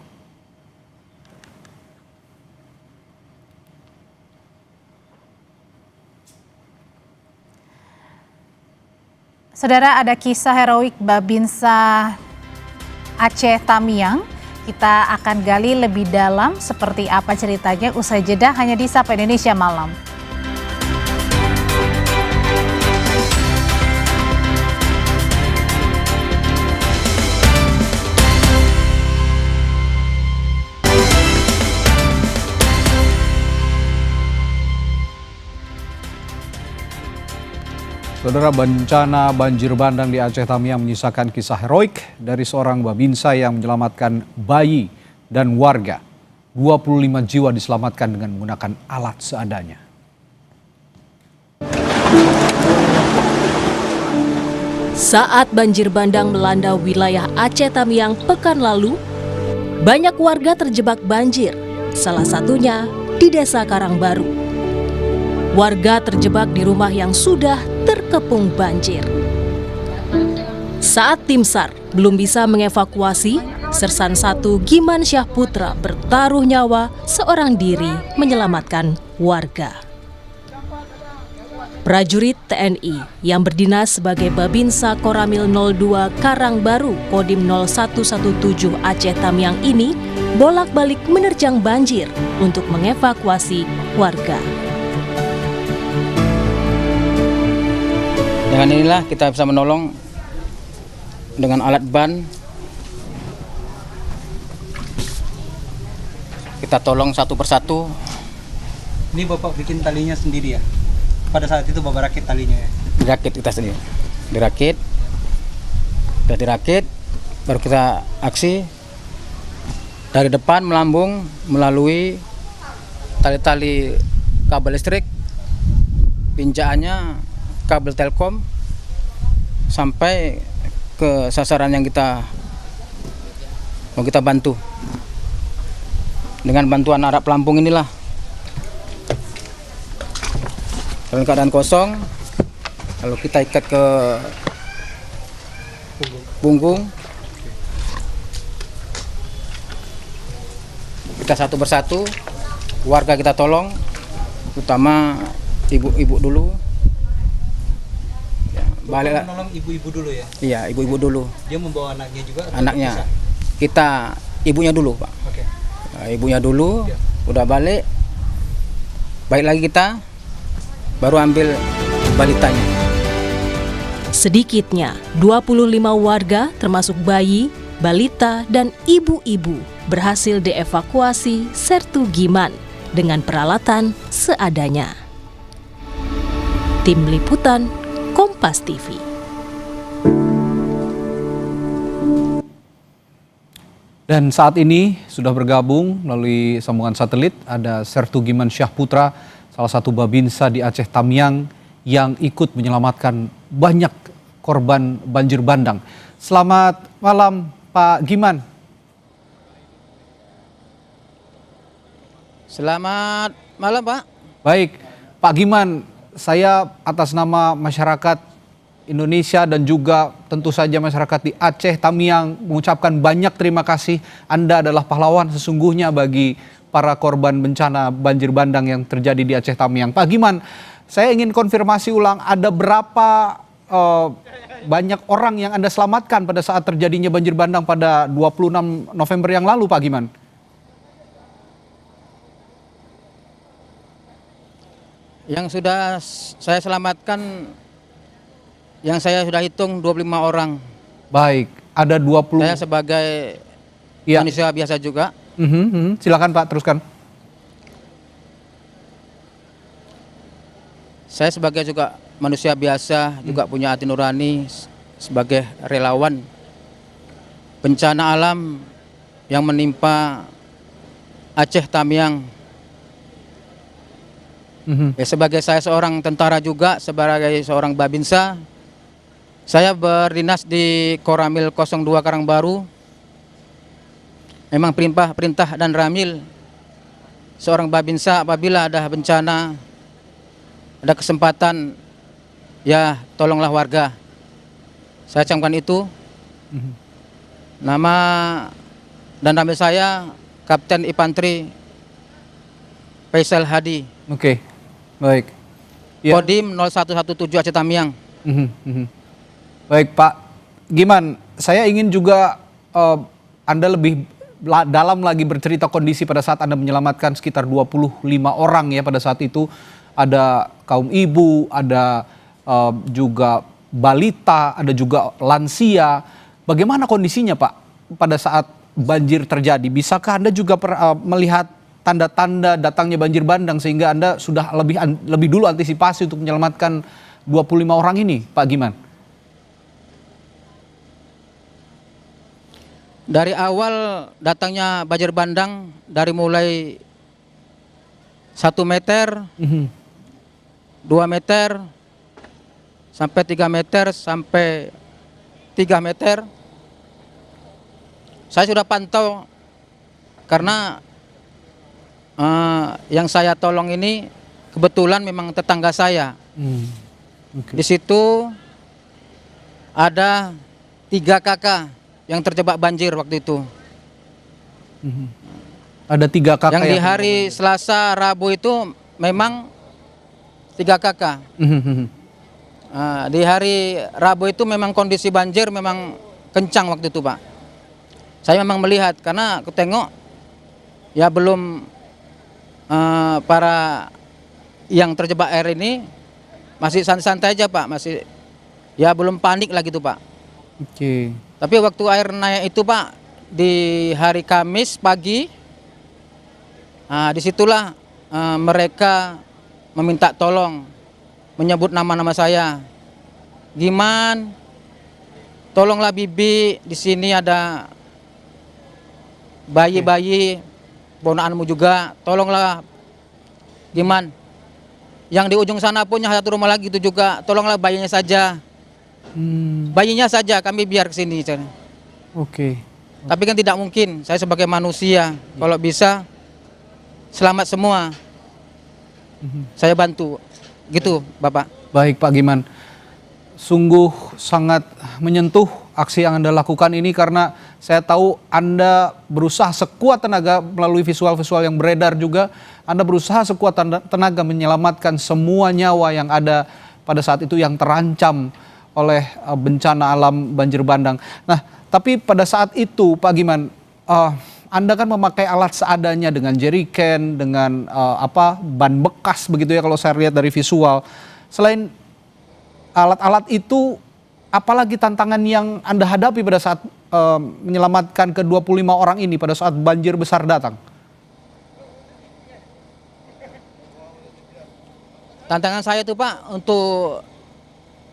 [SPEAKER 2] Saudara, ada kisah heroik Babinsa Aceh Tamiang. Kita akan gali lebih dalam seperti apa ceritanya usai jeda hanya di Sapa Indonesia Malam.
[SPEAKER 1] Saudara, bencana banjir bandang di Aceh Tamiang menyisakan kisah heroik dari seorang babinsa yang menyelamatkan bayi dan warga. 25 jiwa diselamatkan dengan menggunakan alat seadanya.
[SPEAKER 21] Saat banjir bandang melanda wilayah Aceh Tamiang pekan lalu, banyak warga terjebak banjir, salah satunya di Desa Karangbaru. Warga terjebak di rumah yang sudah terkepung banjir. Saat tim SAR belum bisa mengevakuasi, Sersan 1 Giman Syah Putra bertaruh nyawa seorang diri menyelamatkan warga. Prajurit TNI yang berdinas sebagai Babinsa Koramil 02 Karangbaru Kodim 0117 Aceh Tamiang ini bolak-balik menerjang banjir untuk mengevakuasi warga.
[SPEAKER 22] Dengan inilah kita bisa menolong dengan alat ban. Kita tolong satu persatu.
[SPEAKER 23] Ini Bapak bikin talinya sendiri ya? Pada saat itu Bapak rakit talinya ya?
[SPEAKER 22] Dirakit kita sendiri. Dirakit. Sudah dirakit, baru kita aksi. Dari depan melambung melalui tali-tali kabel listrik. Pinjaannya kabel Telkom sampai ke sasaran yang mau kita bantu. Dengan bantuan alat pelampung inilah. Dalam keadaan kosong, kalau kita ikat ke punggung, kita satu persatu, warga kita tolong, terutama ibu-ibu dulu.
[SPEAKER 23] Bapak menolong ibu-ibu dulu ya?
[SPEAKER 22] Iya, ibu-ibu dulu.
[SPEAKER 23] Dia membawa anaknya juga?
[SPEAKER 22] Anaknya. kita ibunya dulu Pak. Ibunya dulu, udah balik lagi kita baru ambil balitanya.
[SPEAKER 21] Sedikitnya 25 warga termasuk bayi, balita, dan ibu-ibu berhasil dievakuasi Sertu Giman dengan peralatan seadanya. Tim Liputan Kompas TV.
[SPEAKER 1] Dan saat ini sudah bergabung melalui sambungan satelit ada Sertu Giman Syahputra, salah satu Babinsa di Aceh Tamiang yang ikut menyelamatkan banyak korban banjir bandang. Selamat malam Pak Giman.
[SPEAKER 22] Selamat malam Pak.
[SPEAKER 1] Baik, Pak Giman, saya atas nama masyarakat Indonesia dan juga tentu saja masyarakat di Aceh Tamiang mengucapkan banyak terima kasih. Anda adalah pahlawan sesungguhnya bagi para korban bencana banjir bandang yang terjadi di Aceh Tamiang. Pak Giman, saya ingin konfirmasi ulang, ada berapa banyak orang yang Anda selamatkan pada saat terjadinya banjir bandang pada 26 November yang lalu, Pak Giman?
[SPEAKER 22] Yang sudah saya selamatkan, yang saya sudah hitung 25 orang.
[SPEAKER 1] Baik, ada 20.
[SPEAKER 22] Saya sebagai manusia biasa juga.
[SPEAKER 1] Silakan Pak, teruskan.
[SPEAKER 22] Saya sebagai juga manusia biasa, juga punya hati nurani sebagai relawan bencana alam yang menimpa Aceh Tamiang. Sebagai saya seorang tentara juga, sebagai seorang Babinsa, saya berdinas di Koramil 02 Karangbaru. Memang perintah dan ramil seorang Babinsa apabila ada bencana, ada kesempatan, ya tolonglah warga. Saya camkan itu. Nama dan ramil saya Kapten Infanteri Faisal Hadi.
[SPEAKER 1] Oke, baik.
[SPEAKER 22] Kodim 0117 Aceh Tamiang.
[SPEAKER 1] Baik Pak Giman, saya ingin juga Anda lebih dalam lagi bercerita kondisi pada saat Anda menyelamatkan sekitar 25 orang ya pada saat itu. Ada kaum ibu, ada juga balita, ada juga lansia. Bagaimana kondisinya Pak pada saat banjir terjadi? Bisakah Anda juga melihat tanda-tanda datangnya banjir bandang sehingga Anda sudah lebih dulu antisipasi untuk menyelamatkan 25 orang ini, Pak Giman?
[SPEAKER 22] Dari awal datangnya banjir bandang, dari mulai 1 meter, 2 meter, sampai 3 meter, sampai 3 meter. Saya sudah pantau karena yang saya tolong ini kebetulan memang tetangga saya. Di situ ada 3 kakak yang terjebak banjir waktu itu.
[SPEAKER 1] Ada 3 kakak
[SPEAKER 22] yang di hari Selasa, Rabu itu memang 3 kakak. Di hari Rabu itu memang kondisi banjir memang kencang waktu itu Pak. Saya memang melihat karena aku tengok ya belum para yang terjebak air ini masih santai-santai aja Pak, masih ya belum panik lah gitu Pak.
[SPEAKER 1] Oke.
[SPEAKER 22] Tapi waktu air naik itu Pak di hari Kamis pagi, disitulah mereka meminta tolong, menyebut nama-nama saya. Giman, tolonglah Bibi, di sini ada bayi-bayi, ponakanmu juga, tolonglah Giman. Yang di ujung sana punya satu rumah lagi itu juga, tolonglah bayinya saja. Bayinya saja kami biar ke sini.
[SPEAKER 1] Oke.
[SPEAKER 22] Tapi kan tidak mungkin, saya sebagai manusia, kalau bisa selamat semua. Saya bantu. Gitu, Bapak.
[SPEAKER 1] Baik, Pak Giman. Sungguh sangat menyentuh aksi yang Anda lakukan ini karena saya tahu Anda berusaha sekuat tenaga melalui visual-visual yang beredar juga. Anda berusaha sekuat tenaga menyelamatkan semua nyawa yang ada pada saat itu yang terancam oleh bencana alam banjir bandang. Nah, Tapi pada saat itu Pak Giman, Anda kan memakai alat seadanya dengan jerrycan, dengan ban bekas begitu ya kalau saya lihat dari visual. Selain alat-alat itu, apalagi tantangan yang Anda hadapi pada saat menyelamatkan ke 25 orang ini pada saat banjir besar datang?
[SPEAKER 22] Tantangan saya itu Pak, untuk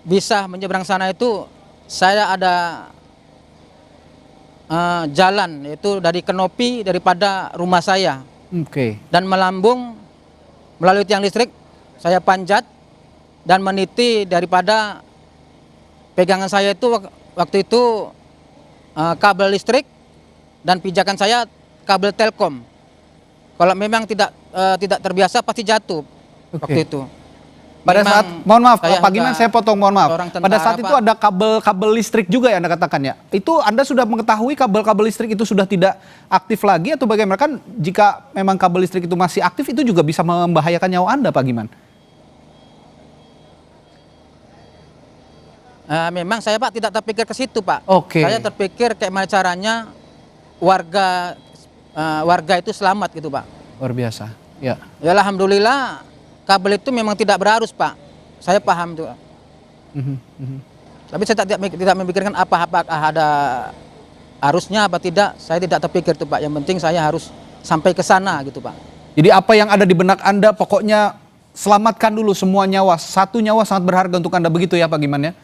[SPEAKER 22] bisa menyeberang sana itu saya ada jalan, yaitu dari kanopi daripada rumah saya.
[SPEAKER 1] Oke.
[SPEAKER 22] Dan melambung melalui tiang listrik, saya panjat dan meniti daripada pegangan saya itu waktu itu kabel listrik dan pijakan saya kabel telkom. Kalau memang tidak terbiasa pasti jatuh waktu itu.
[SPEAKER 1] Pada
[SPEAKER 22] Memang
[SPEAKER 1] saat, mohon maaf Pak Giman,
[SPEAKER 22] juga
[SPEAKER 1] saya potong, mohon maaf.
[SPEAKER 22] seorang tentara,
[SPEAKER 1] Pada saat itu
[SPEAKER 22] Pak.
[SPEAKER 1] ada kabel listrik juga ya Anda katakan ya. Itu Anda sudah mengetahui kabel listrik itu sudah tidak aktif lagi atau bagaimana? Kan jika memang kabel listrik itu masih aktif itu juga bisa membahayakan nyawa Anda Pak Giman.
[SPEAKER 22] Memang saya Pak tidak terpikir ke situ Pak.
[SPEAKER 1] Oke.
[SPEAKER 22] Saya terpikir kayak mana caranya warga itu selamat gitu Pak.
[SPEAKER 1] Luar biasa. Ya.
[SPEAKER 22] Ya alhamdulillah kabel itu memang tidak berarus Pak. Saya paham tuh. Tapi saya tidak memikirkan apakah ada arusnya apa tidak. Saya tidak terpikir tuh Pak. Yang penting saya harus sampai ke sana gitu Pak.
[SPEAKER 1] Jadi apa yang ada di benak Anda pokoknya selamatkan dulu semua nyawa. Satu nyawa sangat berharga untuk Anda, begitu ya Pak Giman ya?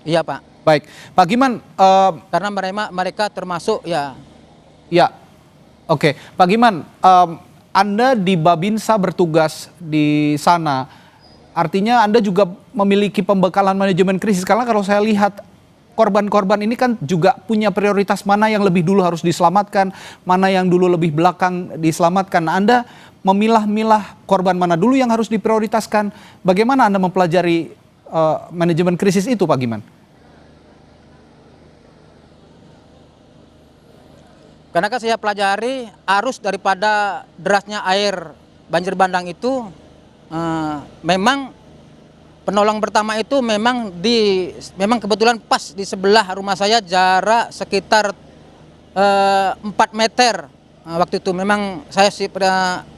[SPEAKER 22] Iya Pak.
[SPEAKER 1] Baik, Pak Giman.
[SPEAKER 22] Karena mereka termasuk ya.
[SPEAKER 1] Ya, oke. Pak Giman, Anda di Babinsa bertugas di sana. Artinya Anda juga memiliki pembekalan manajemen krisis. Karena kalau saya lihat korban-korban ini kan juga punya prioritas mana yang lebih dulu harus diselamatkan, mana yang dulu lebih belakang diselamatkan. Nah, Anda memilah-milah korban mana dulu yang harus diprioritaskan. Bagaimana Anda mempelajari manajemen krisis itu Pak Giman?
[SPEAKER 22] Karena kan saya pelajari arus daripada derasnya air banjir bandang itu, memang penolong pertama itu memang kebetulan pas di sebelah rumah saya, jarak sekitar 4 meter. Waktu itu memang saya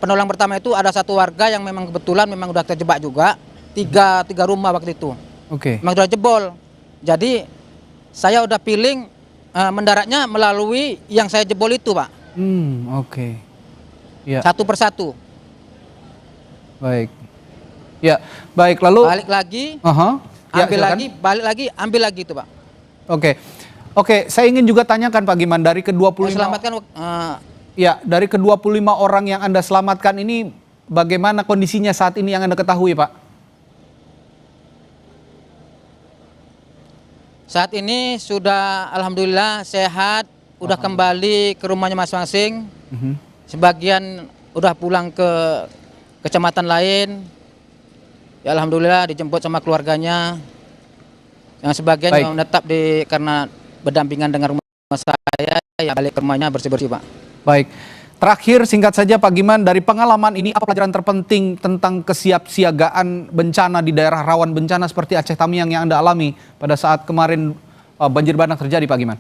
[SPEAKER 22] penolong pertama itu ada satu warga yang memang kebetulan memang udah terjebak juga, tiga rumah waktu itu.
[SPEAKER 1] Oke.
[SPEAKER 22] Memang udah jebol. Jadi saya udah feeling mendaratnya melalui yang saya jebol itu Pak.
[SPEAKER 1] Oke. Ya.
[SPEAKER 22] Satu persatu.
[SPEAKER 1] Baik. Ya, baik, lalu
[SPEAKER 22] balik lagi,
[SPEAKER 1] Ya,
[SPEAKER 22] ambil
[SPEAKER 1] silakan.
[SPEAKER 22] lagi, balik lagi, ambil lagi itu Pak.
[SPEAKER 1] Oke, saya ingin juga tanyakan Pak Giman, dari ke-25
[SPEAKER 22] Selamatkan
[SPEAKER 1] ya, dari ke-25 orang yang Anda selamatkan ini bagaimana kondisinya saat ini yang Anda ketahui, Pak?
[SPEAKER 22] Saat ini sudah alhamdulillah sehat, udah kembali ke rumahnya masing-masing. Sebagian udah pulang ke kecamatan lain. Ya alhamdulillah dijemput sama keluarganya. Yang sebagian yang menetap karena berdampingan dengan rumah saya, ya balik ke rumahnya bersih-bersih, Pak.
[SPEAKER 1] Baik. Terakhir singkat saja Pak Giman, dari pengalaman ini apa pelajaran terpenting tentang kesiapsiagaan bencana di daerah rawan bencana seperti Aceh Tamiang yang Anda alami pada saat kemarin banjir bandang terjadi Pak Giman?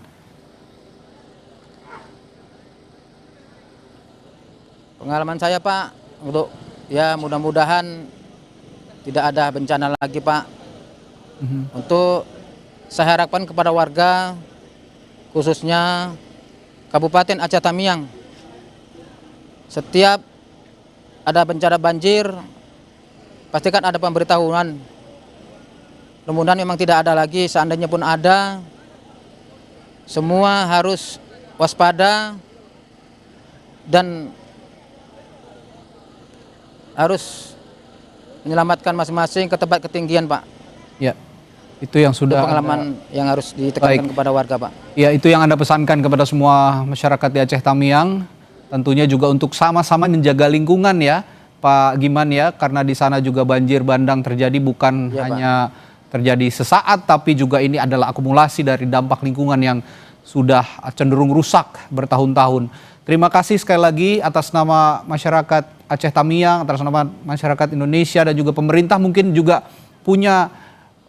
[SPEAKER 22] Pengalaman saya Pak, untuk ya mudah-mudahan tidak ada bencana lagi Pak. Untuk saya harapkan kepada warga khususnya Kabupaten Aceh Tamiang, setiap ada bencana banjir pastikan ada pemberitahuan. Mudah-mudahan memang tidak ada lagi, seandainya pun ada, semua harus waspada dan harus menyelamatkan masing-masing ke tempat ketinggian, Pak.
[SPEAKER 1] Ya, itu yang sudah
[SPEAKER 22] itu pengalaman yang harus ditekankan kepada warga, Pak.
[SPEAKER 1] Ya, itu yang Anda pesankan kepada semua masyarakat di Aceh Tamiang. Tentunya juga untuk sama-sama menjaga lingkungan ya, Pak Giman ya, karena di sana juga banjir bandang terjadi bukan hanya terjadi sesaat, tapi juga ini adalah akumulasi dari dampak lingkungan yang sudah cenderung rusak bertahun-tahun. Terima kasih sekali lagi atas nama masyarakat Aceh Tamiang, atas nama masyarakat Indonesia dan juga pemerintah mungkin juga punya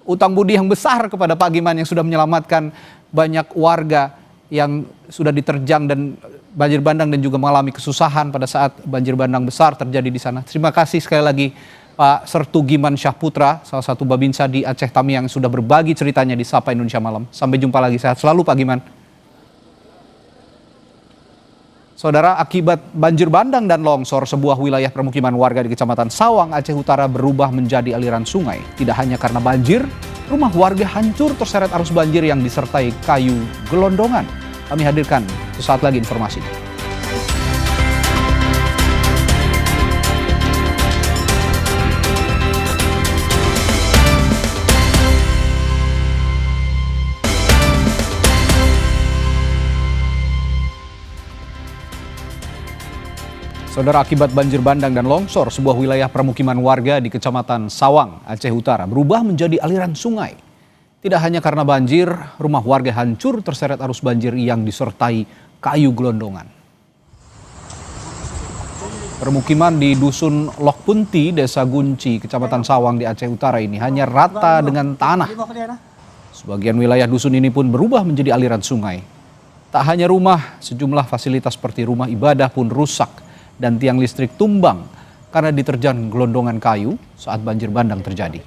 [SPEAKER 1] utang budi yang besar kepada Pak Giman yang sudah menyelamatkan banyak warga yang sudah diterjang dan banjir bandang dan juga mengalami kesusahan pada saat banjir bandang besar terjadi di sana. Terima kasih sekali lagi Pak Sertu Giman Syahputra, salah satu Babinsa di Aceh Tamiang yang sudah berbagi ceritanya di Sapa Indonesia Malam. Sampai jumpa lagi, sehat selalu Pak Giman. Saudara, akibat banjir bandang dan longsor, sebuah wilayah permukiman warga di Kecamatan Sawang, Aceh Utara berubah menjadi aliran sungai. Tidak hanya karena banjir, rumah warga hancur terseret arus banjir yang disertai kayu gelondongan. Kami hadirkan sesaat lagi informasi. Saudara, akibat banjir bandang dan longsor, sebuah wilayah permukiman warga di Kecamatan Sawang, Aceh Utara berubah menjadi aliran sungai. Tidak hanya karena banjir, rumah warga hancur terseret arus banjir yang disertai kayu gelondongan. Permukiman di Dusun Lokpunti, Desa Gunci, Kecamatan Sawang di Aceh Utara ini hanya rata dengan tanah. Sebagian wilayah dusun ini pun berubah menjadi aliran sungai. Tak hanya rumah, sejumlah fasilitas seperti rumah ibadah pun rusak dan tiang listrik tumbang karena diterjang gelondongan kayu saat banjir bandang terjadi.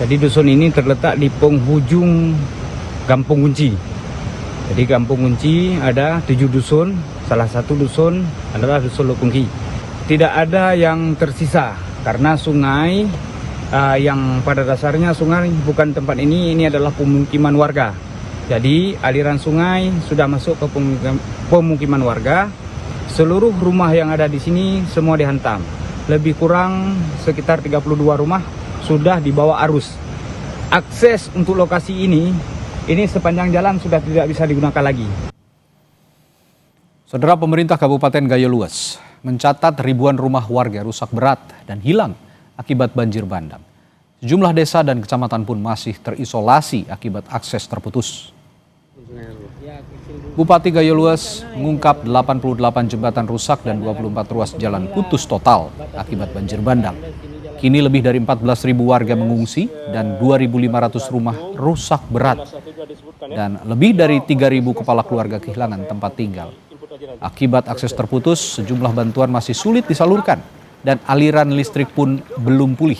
[SPEAKER 12] Jadi dusun ini terletak di penghujung Kampung Gunci. Jadi Kampung Gunci ada 7 dusun, salah satu dusun adalah Dusun Lokpunti. Tidak ada yang tersisa karena sungai yang pada dasarnya sungai bukan tempat ini adalah pemukiman warga. Jadi aliran sungai sudah masuk ke pemukiman warga. Seluruh rumah yang ada di sini semua dihantam. Lebih kurang sekitar 32 rumah sudah dibawa arus. Akses untuk lokasi ini sepanjang jalan sudah tidak bisa digunakan lagi.
[SPEAKER 1] Saudara, pemerintah Kabupaten Gayo Luas mencatat ribuan rumah warga rusak berat dan hilang akibat banjir bandang. Sejumlah desa dan kecamatan pun masih terisolasi akibat akses terputus. Bupati Gayo Luas mengungkap 88 jembatan rusak dan 24 ruas jalan putus total akibat banjir bandang. Kini lebih dari 14.000 warga mengungsi dan 2.500 rumah rusak berat. Dan lebih dari 3.000 kepala keluarga kehilangan tempat tinggal. Akibat akses terputus, sejumlah bantuan masih sulit disalurkan dan aliran listrik pun belum pulih.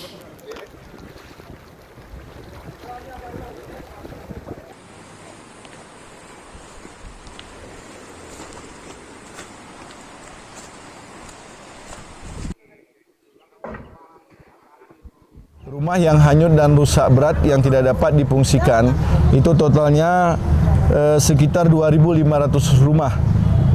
[SPEAKER 3] Rumah yang hanyut dan rusak berat yang tidak dapat difungsikan itu totalnya sekitar 2.500 rumah.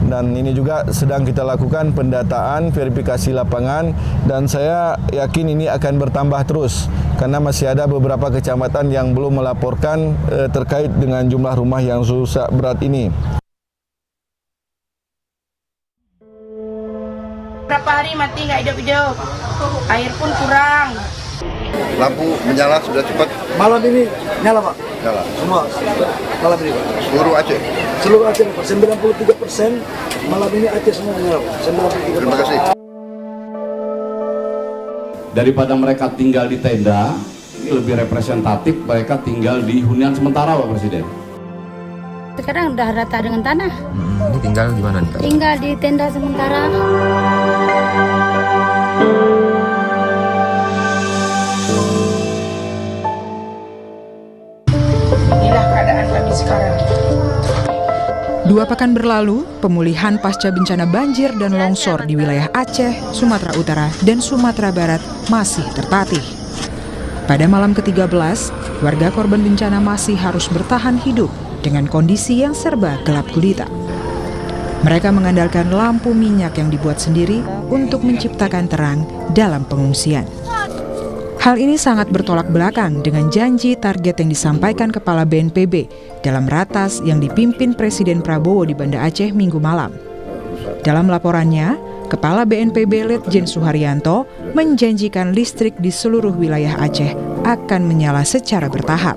[SPEAKER 3] Dan ini juga sedang kita lakukan pendataan, verifikasi lapangan, dan saya yakin ini akan bertambah terus karena masih ada beberapa kecamatan yang belum melaporkan terkait dengan jumlah rumah yang rusak berat ini.
[SPEAKER 4] Berapa hari mati nggak hidup-hidup, air pun kurang.
[SPEAKER 18] Lampu menyala sudah cepat.
[SPEAKER 6] Malam ini nyala Pak?
[SPEAKER 18] Nyala.
[SPEAKER 6] Semua malam ini Pak?
[SPEAKER 18] Seluruh Aceh?
[SPEAKER 6] Seluruh Aceh Pak, 93% malam ini Aceh semua nyala Pak. 93%.
[SPEAKER 18] Terima kasih.
[SPEAKER 11] Daripada mereka tinggal di tenda, ini lebih representatif mereka tinggal di hunian sementara Pak Presiden.
[SPEAKER 4] Sekarang udah rata dengan tanah.
[SPEAKER 9] Ini tinggal di mana nih Pak?
[SPEAKER 4] Tinggal di tenda sementara.
[SPEAKER 24] Inilah keadaan kami sekarang.
[SPEAKER 25] 2 pekan berlalu, pemulihan pasca bencana banjir dan longsor di wilayah Aceh, Sumatera Utara, dan Sumatera Barat masih tertatih. Pada malam ke-13, warga korban bencana masih harus bertahan hidup dengan kondisi yang serba gelap gulita. Mereka mengandalkan lampu minyak yang dibuat sendiri untuk menciptakan terang dalam pengungsian. Hal ini sangat bertolak belakang dengan janji target yang disampaikan Kepala BNPB dalam ratas yang dipimpin Presiden Prabowo di Banda Aceh Minggu malam. Dalam laporannya, Kepala BNPB Letjen Suharyanto menjanjikan listrik di seluruh wilayah Aceh akan menyala secara bertahap.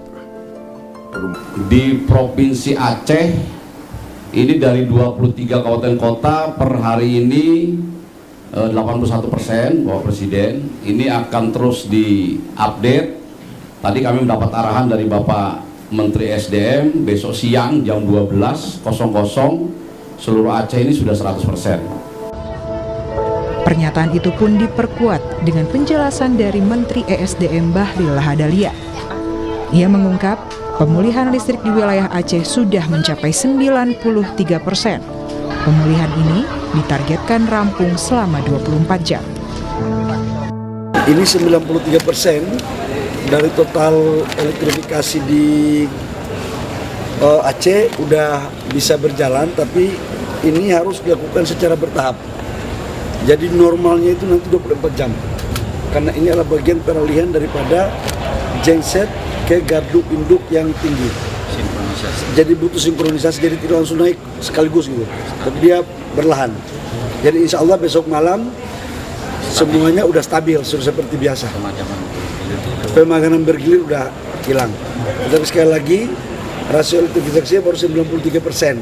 [SPEAKER 11] Di Provinsi Aceh, ini dari 23 kabupaten kota per hari ini 81%, Bapak Presiden. Ini akan terus diupdate. Tadi kami mendapat arahan dari Bapak Menteri SDM, besok siang jam 12.00 seluruh Aceh ini sudah 100%.
[SPEAKER 25] Pernyataan itu pun diperkuat dengan penjelasan dari Menteri ESDM Bahlil Lahadalia. Ia mengungkap pemulihan listrik di wilayah Aceh sudah mencapai 93%. Pemulihan ini ditargetkan rampung selama 24 jam.
[SPEAKER 6] Ini 93% dari total elektrifikasi di Aceh udah bisa berjalan, tapi ini harus dilakukan secara bertahap. Jadi normalnya itu nanti 24 jam. Karena ini adalah bagian peralihan daripada genset ke gardu induk yang tinggi. Jadi butuh sinkronisasi, jadi tidak langsung naik sekaligus gitu. Tapi dia berlahan. Jadi insya Allah besok malam semuanya udah stabil, sudah seperti biasa. Pemakanan bergilir udah hilang. Tapi sekali lagi, rasio elektrifikasinya baru 93%.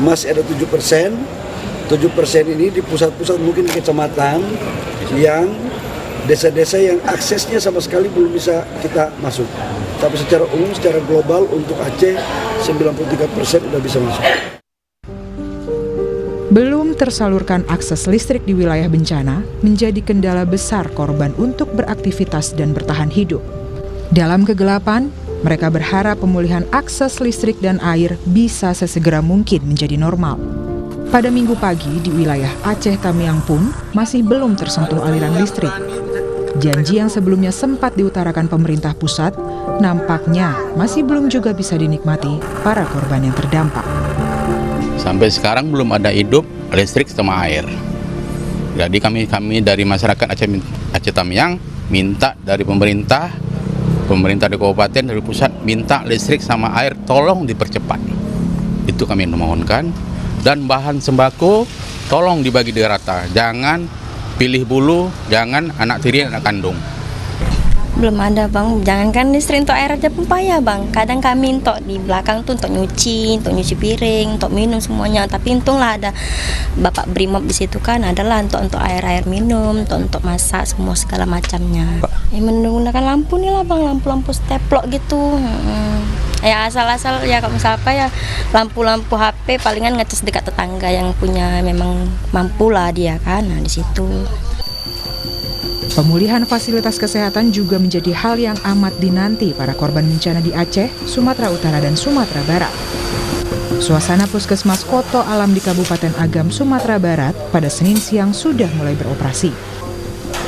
[SPEAKER 6] Masih ada 7%. 7% ini di pusat-pusat mungkin di kecamatan yang desa-desa yang aksesnya sama sekali belum bisa kita masuk. Tapi secara umum, secara global untuk Aceh 93% udah bisa masuk.
[SPEAKER 25] Belum tersalurkan akses listrik di wilayah bencana menjadi kendala besar korban untuk beraktivitas dan bertahan hidup. Dalam kegelapan, mereka berharap pemulihan akses listrik dan air bisa sesegera mungkin menjadi normal. Pada Minggu pagi di wilayah Aceh Tamiang pun masih belum tersentuh aliran listrik. Janji yang sebelumnya sempat diutarakan pemerintah pusat nampaknya masih belum juga bisa dinikmati para korban yang terdampak.
[SPEAKER 5] Sampai sekarang belum ada hidup listrik sama air. Jadi kami dari masyarakat Aceh Tamiang minta dari pemerintah di kabupaten, dari pusat minta listrik sama air tolong dipercepat. Itu kami memohonkan. Dan bahan sembako tolong dibagi rata, jangan pilih bulu, jangan anak tiri, anak kandung.
[SPEAKER 8] Belum ada bang, jangankan listrik, untuk air aja pun payah bang. Kadang kami untuk di belakang tuh untuk nyuci piring, untuk minum semuanya. Tapi untunglah ada Bapak Brimob di situ kan, adalah untuk air minum, untuk masak semua segala macamnya. Menggunakan lampu nih lah bang, lampu steplok gitu. Ya asal-asal ya kalau misal apa ya lampu-lampu HP palingan ngecas dekat tetangga yang punya memang mampu lah dia kan, nah di situ.
[SPEAKER 25] Pemulihan fasilitas kesehatan juga menjadi hal yang amat dinanti para korban bencana di Aceh, Sumatera Utara dan Sumatera Barat. Suasana Puskesmas Koto Alam di Kabupaten Agam, Sumatera Barat pada Senin siang sudah mulai beroperasi.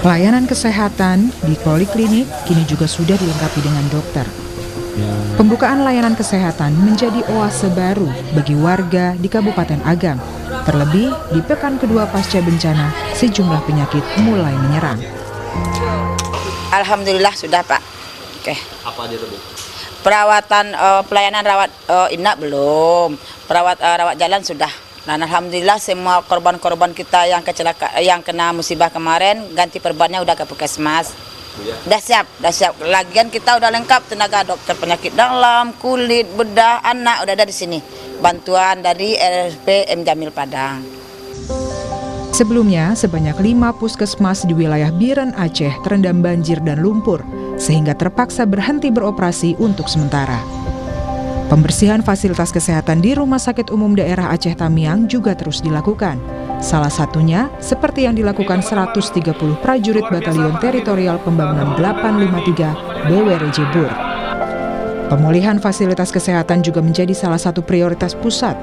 [SPEAKER 25] Pelayanan kesehatan di poliklinik kini juga sudah dilengkapi dengan dokter. Pembukaan layanan kesehatan menjadi oase baru bagi warga di Kabupaten Agam. Terlebih di pekan kedua pasca bencana, sejumlah penyakit mulai menyerang.
[SPEAKER 10] Alhamdulillah sudah Pak. Oke.
[SPEAKER 13] Apa aja tuh Bu?
[SPEAKER 10] Perawatan pelayanan rawat inap belum. Rawat jalan sudah. Dan alhamdulillah semua korban-korban kita yang kecelakaan yang kena musibah kemarin ganti perbannya udah ke puskesmas. Udah siap. Lagian kita udah lengkap tenaga dokter penyakit dalam, kulit, bedah, anak udah ada di sini. Bantuan dari RSP M Jamil Padang.
[SPEAKER 25] Sebelumnya, sebanyak 5 puskesmas di wilayah Biren Aceh terendam banjir dan lumpur, sehingga terpaksa berhenti beroperasi untuk sementara. Pembersihan fasilitas kesehatan di Rumah Sakit Umum Daerah Aceh Tamiang juga terus dilakukan. Salah satunya seperti yang dilakukan 130 prajurit Batalion Teritorial Pembangunan 853 BWR Jebur. Pemulihan fasilitas kesehatan juga menjadi salah satu prioritas pusat.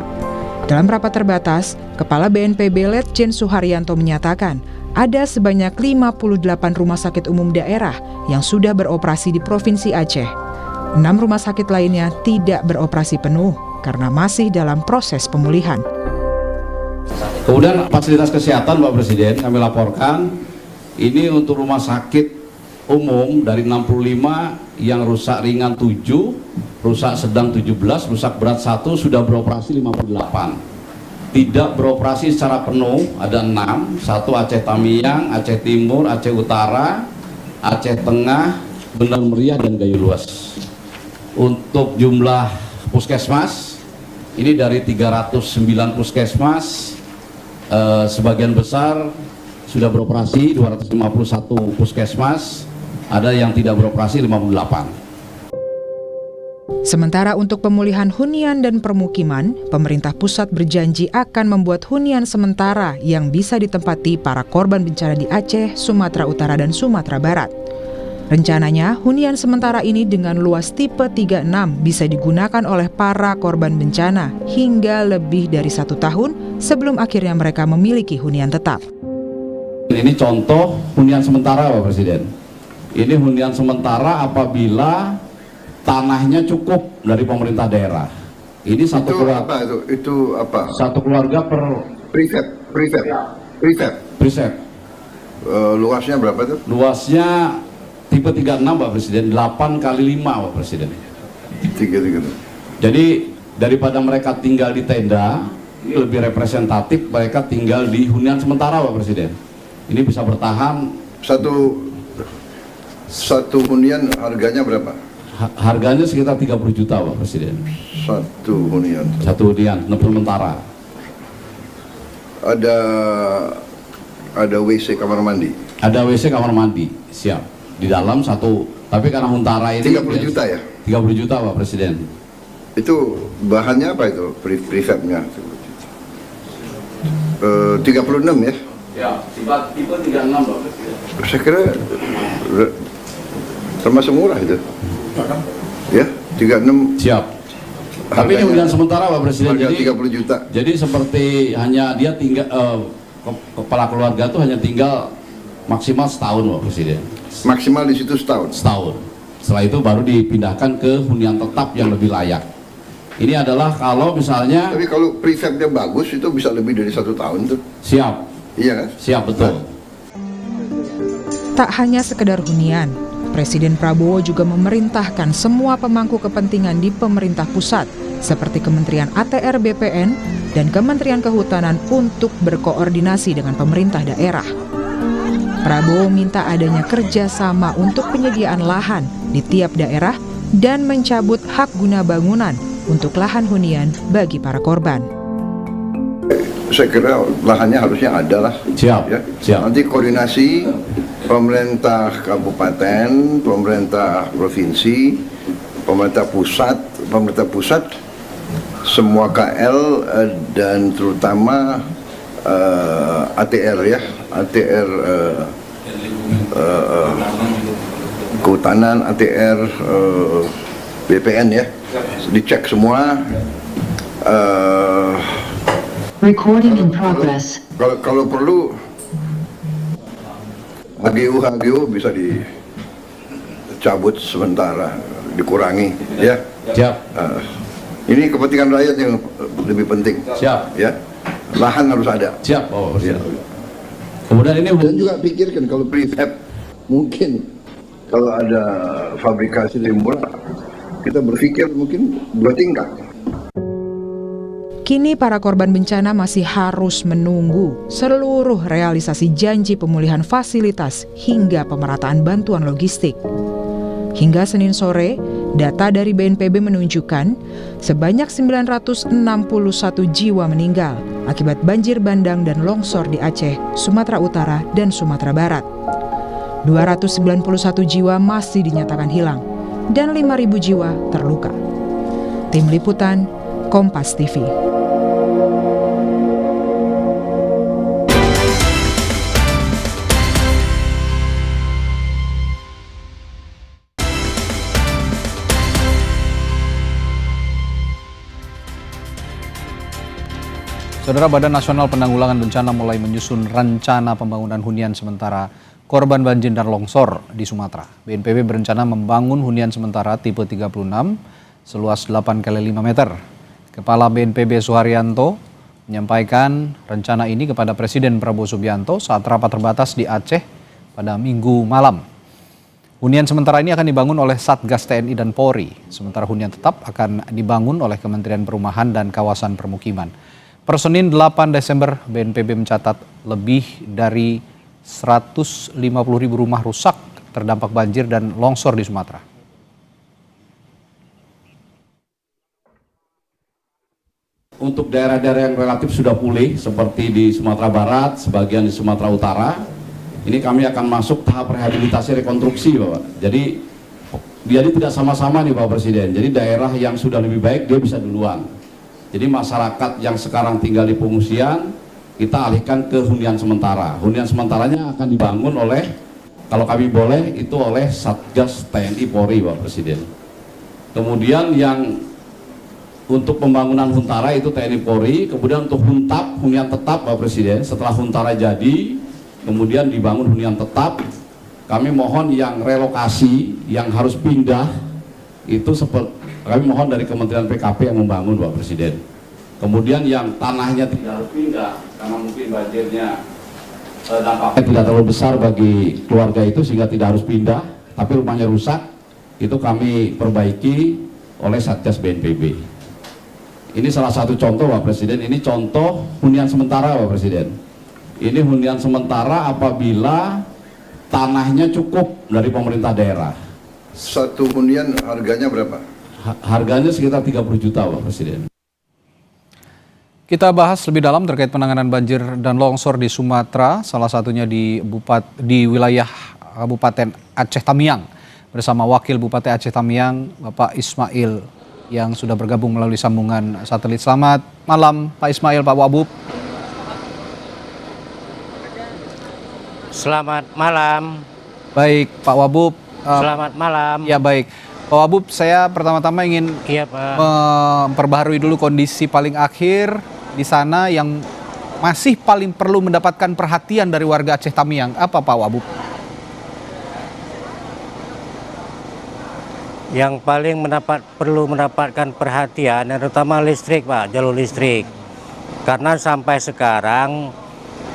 [SPEAKER 25] Dalam rapat terbatas, Kepala BNPB Letjen Suharyanto menyatakan ada sebanyak 58 rumah sakit umum daerah yang sudah beroperasi di Provinsi Aceh. 6 rumah sakit lainnya tidak beroperasi penuh karena masih dalam proses pemulihan.
[SPEAKER 11] Kemudian fasilitas kesehatan Pak Presiden kami laporkan ini untuk rumah sakit umum dari 65 yang rusak ringan 7, rusak sedang 17, rusak berat 1 sudah beroperasi 58. Tidak beroperasi secara penuh ada 6, 1 Aceh Tamiang, Aceh Timur, Aceh Utara, Aceh Tengah, Bendang Meriah dan Gayo Luas. Untuk jumlah puskesmas, ini dari 309 puskesmas, sebagian besar sudah beroperasi, 251 puskesmas, ada yang tidak beroperasi 58.
[SPEAKER 25] Sementara untuk pemulihan hunian dan permukiman, pemerintah pusat berjanji akan membuat hunian sementara yang bisa ditempati para korban bencana di Aceh, Sumatera Utara, dan Sumatera Barat. Rencananya, hunian sementara ini dengan luas tipe 36 bisa digunakan oleh para korban bencana hingga lebih dari 1 tahun sebelum akhirnya mereka memiliki hunian tetap.
[SPEAKER 11] Ini contoh hunian sementara, Pak Presiden. Ini hunian sementara apabila tanahnya cukup dari pemerintah daerah. Ini satu keluarga.
[SPEAKER 18] Apa itu? Itu apa?
[SPEAKER 11] Satu keluarga per prefab.
[SPEAKER 18] Luasnya berapa tuh?
[SPEAKER 11] Luasnya tipe 36, Pak Presiden, 8 kali 5, Pak Presiden.
[SPEAKER 18] 3.
[SPEAKER 11] Jadi daripada mereka tinggal di tenda, ini lebih representatif mereka tinggal di hunian sementara, Pak Presiden. Ini bisa bertahan.
[SPEAKER 18] Satu hunian harganya berapa?
[SPEAKER 11] Harganya sekitar 30 juta, Pak Presiden.
[SPEAKER 18] Satu hunian
[SPEAKER 11] sementara.
[SPEAKER 18] Ada WC kamar mandi.
[SPEAKER 11] Ada WC kamar mandi, siap. Di dalam satu, tapi karena Huntara ini
[SPEAKER 18] 30 juta ya?
[SPEAKER 11] 30 juta, Pak Presiden.
[SPEAKER 18] Itu bahannya apa itu? Prefabnya 36 ya?
[SPEAKER 11] Ya, tipe 36, Pak Presiden.
[SPEAKER 18] Saya kira termasuk murah itu. Ya, 36.
[SPEAKER 11] Siap. Tapi ini hunian sementara, Pak Presiden.
[SPEAKER 18] Harga
[SPEAKER 11] jadi
[SPEAKER 18] 30 juta.
[SPEAKER 11] Jadi seperti hanya dia tinggal kepala keluarga tuh hanya tinggal maksimal setahun, Pak Presiden.
[SPEAKER 18] Maksimal di situ setahun.
[SPEAKER 11] Setelah itu baru dipindahkan ke hunian tetap yang lebih layak. Ini adalah kalau misalnya.
[SPEAKER 18] Tapi kalau prefabnya bagus itu bisa lebih dari 1 tahun tuh.
[SPEAKER 11] Siap.
[SPEAKER 18] Iya kan?
[SPEAKER 11] Siap, betul.
[SPEAKER 25] Tak hanya sekedar hunian, Presiden Prabowo juga memerintahkan semua pemangku kepentingan di pemerintah pusat seperti Kementerian ATR BPN dan Kementerian Kehutanan untuk berkoordinasi dengan pemerintah daerah. Prabowo minta adanya kerjasama untuk penyediaan lahan di tiap daerah dan mencabut hak guna bangunan untuk lahan hunian bagi para korban.
[SPEAKER 18] Saya kira lahannya harusnya ada lah.
[SPEAKER 11] Siap.
[SPEAKER 18] Ya.
[SPEAKER 11] Siap.
[SPEAKER 18] Nanti koordinasi pemerintah kabupaten, pemerintah provinsi, pemerintah pusat, semua KL dan terutama ATR ya, ATR Kehutanan, ATR BPN ya, dicek semua.
[SPEAKER 7] Recording in progress.
[SPEAKER 18] Kalau perlu HGU bisa dicabut sementara, dikurangi ya.
[SPEAKER 11] Siap.
[SPEAKER 18] Ini kepentingan rakyat yang lebih penting.
[SPEAKER 11] Siap.
[SPEAKER 18] Ya. Lahan harus ada.
[SPEAKER 11] Siap. Oh,
[SPEAKER 18] ya.
[SPEAKER 11] Kemudian ini
[SPEAKER 18] dan juga pikirkan kalau prefab mungkin kalau ada fabrikasi lebih murah, kita berpikir mungkin 2 tingkat.
[SPEAKER 25] Kini para korban bencana masih harus menunggu seluruh realisasi janji pemulihan fasilitas hingga pemerataan bantuan logistik. Hingga Senin sore, data dari BNPB menunjukkan sebanyak 961 jiwa meninggal akibat banjir bandang dan longsor di Aceh, Sumatera Utara, dan Sumatera Barat. 291 jiwa masih dinyatakan hilang dan 5.000 jiwa terluka. Tim Liputan, Kompas TV.
[SPEAKER 1] Saudara, Badan Nasional Penanggulangan Bencana mulai menyusun rencana pembangunan hunian sementara korban banjir dan longsor di Sumatera. BNPB berencana membangun hunian sementara tipe 36 seluas 8 kali 5 meter. Kepala BNPB Suharyanto menyampaikan rencana ini kepada Presiden Prabowo Subianto saat rapat terbatas di Aceh pada Minggu malam. Hunian sementara ini akan dibangun oleh Satgas TNI dan Polri, sementara hunian tetap akan dibangun oleh Kementerian Perumahan dan Kawasan Permukiman. Per Senin 8 Desember, BNPB mencatat lebih dari 150.000 rumah rusak terdampak banjir dan longsor di Sumatera.
[SPEAKER 11] untuk daerah-daerah yang relatif sudah pulih seperti di Sumatera Barat, sebagian di Sumatera Utara, ini kami akan masuk tahap rehabilitasi rekonstruksi, Bapak. Jadi tidak sama-sama nih Bapak Presiden. Jadi daerah yang sudah lebih baik dia bisa duluan. Jadi masyarakat yang sekarang tinggal di pengungsian kita alihkan ke hunian sementara. Hunian sementaranya akan dibangun oleh, kalau kami boleh, itu oleh Satgas TNI Polri, Bapak Presiden. Kemudian yang untuk pembangunan Huntara itu TNI Polri, kemudian untuk Huntap, hunian tetap, Bapak Presiden, setelah Huntara jadi, kemudian dibangun hunian tetap, kami mohon yang relokasi, yang harus pindah, itu kami mohon dari Kementerian PKP yang membangun, Bapak Presiden. Kemudian yang tanahnya tidak harus pindah, karena mungkin banjirnya dampaknya tidak terlalu besar bagi keluarga itu sehingga tidak harus pindah, tapi rumahnya rusak, itu kami perbaiki oleh Satgas BNPB. Ini salah satu contoh, Pak Presiden. Ini contoh hunian sementara, Pak Presiden. Ini hunian sementara apabila tanahnya cukup dari pemerintah daerah.
[SPEAKER 18] Satu hunian harganya berapa?
[SPEAKER 11] Harganya sekitar 30 juta, Pak Presiden.
[SPEAKER 1] Kita bahas lebih dalam terkait penanganan banjir dan longsor di Sumatera, salah satunya di wilayah Kabupaten Aceh Tamiang. Bersama Wakil Bupati Aceh Tamiang, Bapak Ismail, yang sudah bergabung melalui sambungan satelit. Selamat malam Pak Ismail, Pak Wabub.
[SPEAKER 13] Selamat malam.
[SPEAKER 1] Baik Pak Wabub.
[SPEAKER 13] Selamat malam.
[SPEAKER 1] Ya baik. Pak Wabub, saya pertama-tama ingin memperbaharui dulu kondisi paling akhir di sana yang masih paling perlu mendapatkan perhatian dari warga Aceh Tamiang. Apa Pak Wabub?
[SPEAKER 13] Yang paling perlu mendapatkan perhatian, terutama listrik, Pak, jalur listrik. Karena sampai sekarang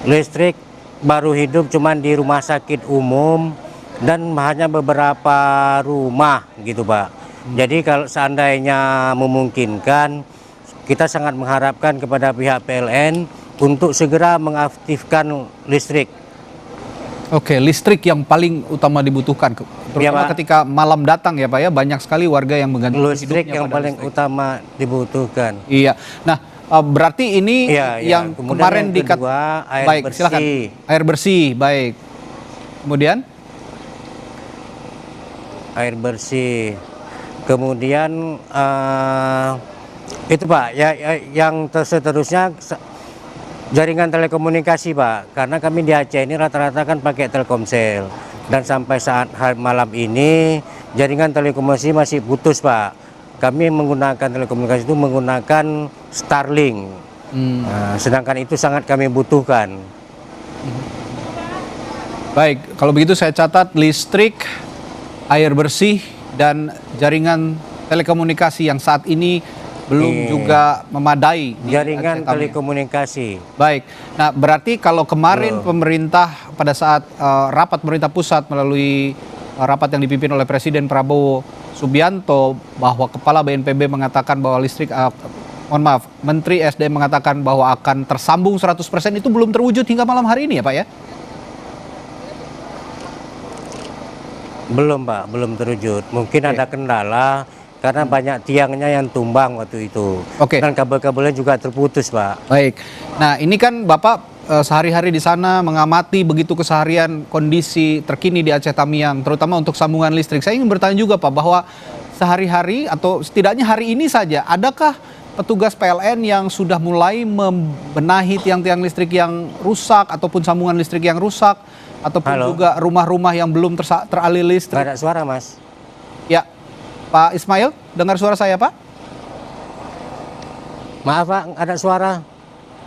[SPEAKER 13] listrik baru hidup cuma di rumah sakit umum dan hanya beberapa rumah gitu, Pak. Jadi kalau seandainya memungkinkan, kita sangat mengharapkan kepada pihak PLN untuk segera mengaktifkan listrik.
[SPEAKER 1] Oke, listrik yang paling utama dibutuhkan, terutama ketika malam datang ya Pak ya, banyak sekali warga yang menggantungkan
[SPEAKER 13] listrik yang paling utama dibutuhkan.
[SPEAKER 1] Iya, nah berarti ini yang kemarin
[SPEAKER 13] kedua, air
[SPEAKER 1] baik,
[SPEAKER 13] bersih.
[SPEAKER 1] silakan. Air bersih, baik. Kemudian?
[SPEAKER 13] Air bersih. Kemudian itu Pak, yang seterusnya jaringan telekomunikasi, Pak, karena kami di Aceh ini rata-rata kan pakai Telkomsel dan sampai saat malam ini jaringan telekomunikasi masih putus, Pak. Kami menggunakan telekomunikasi itu menggunakan Starlink. Nah, sedangkan itu sangat kami butuhkan.
[SPEAKER 1] Baik, kalau begitu saya catat listrik, air bersih dan jaringan telekomunikasi yang saat ini belum juga memadai
[SPEAKER 13] jaringan telekomunikasi.
[SPEAKER 1] Baik, nah berarti kalau kemarin pemerintah pada saat rapat pemerintah pusat melalui rapat yang dipimpin oleh Presiden Prabowo Subianto, bahwa Kepala BNPB mengatakan bahwa listrik, Menteri SDM mengatakan bahwa akan tersambung 100%, itu belum terwujud hingga malam hari ini ya Pak ya?
[SPEAKER 13] Belum Pak, belum terwujud. Mungkin ada kendala karena banyak tiangnya yang tumbang waktu itu. Dan kabel-kabelnya juga terputus, Pak.
[SPEAKER 1] Baik. Nah, ini kan Bapak sehari-hari di sana mengamati begitu keseharian kondisi terkini di Aceh Tamiang, terutama untuk sambungan listrik. Saya ingin bertanya juga Pak, bahwa sehari-hari atau setidaknya hari ini saja, adakah petugas PLN yang sudah mulai membenahi tiang-tiang listrik yang rusak ataupun sambungan listrik yang rusak, ataupun juga rumah-rumah yang belum teraliri listrik?
[SPEAKER 13] Nggak ada suara, Mas.
[SPEAKER 1] Ya, Pak Ismail, dengar suara saya, Pak?
[SPEAKER 13] Maaf, Pak, ada suara.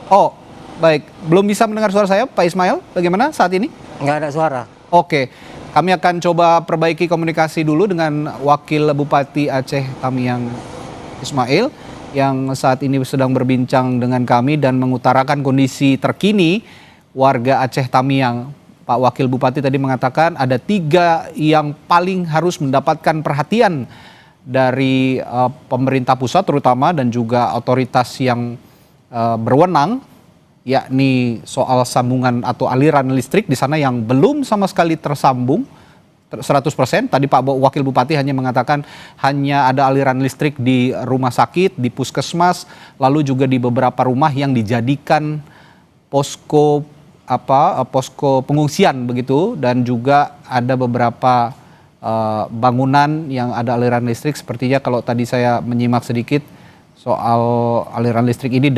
[SPEAKER 1] Oh, baik. Belum bisa mendengar suara saya, Pak Ismail? Bagaimana saat ini?
[SPEAKER 13] Nggak ada suara.
[SPEAKER 1] Oke, kami akan coba perbaiki komunikasi dulu dengan Wakil Bupati Aceh Tamiang Ismail, yang saat ini sedang berbincang dengan kami dan mengutarakan kondisi terkini warga Aceh Tamiang. Pak Wakil Bupati tadi mengatakan ada 3 yang paling harus mendapatkan perhatian dari pemerintah pusat terutama dan juga otoritas yang berwenang, yakni soal sambungan atau aliran listrik di sana yang belum sama sekali tersambung 100%. Tadi Pak Wakil Bupati hanya mengatakan hanya ada aliran listrik di rumah sakit, di puskesmas, lalu juga di beberapa rumah yang dijadikan posko posko pengungsian begitu, dan juga ada beberapa bangunan yang ada aliran listrik. Sepertinya kalau tadi saya menyimak sedikit soal aliran listrik ini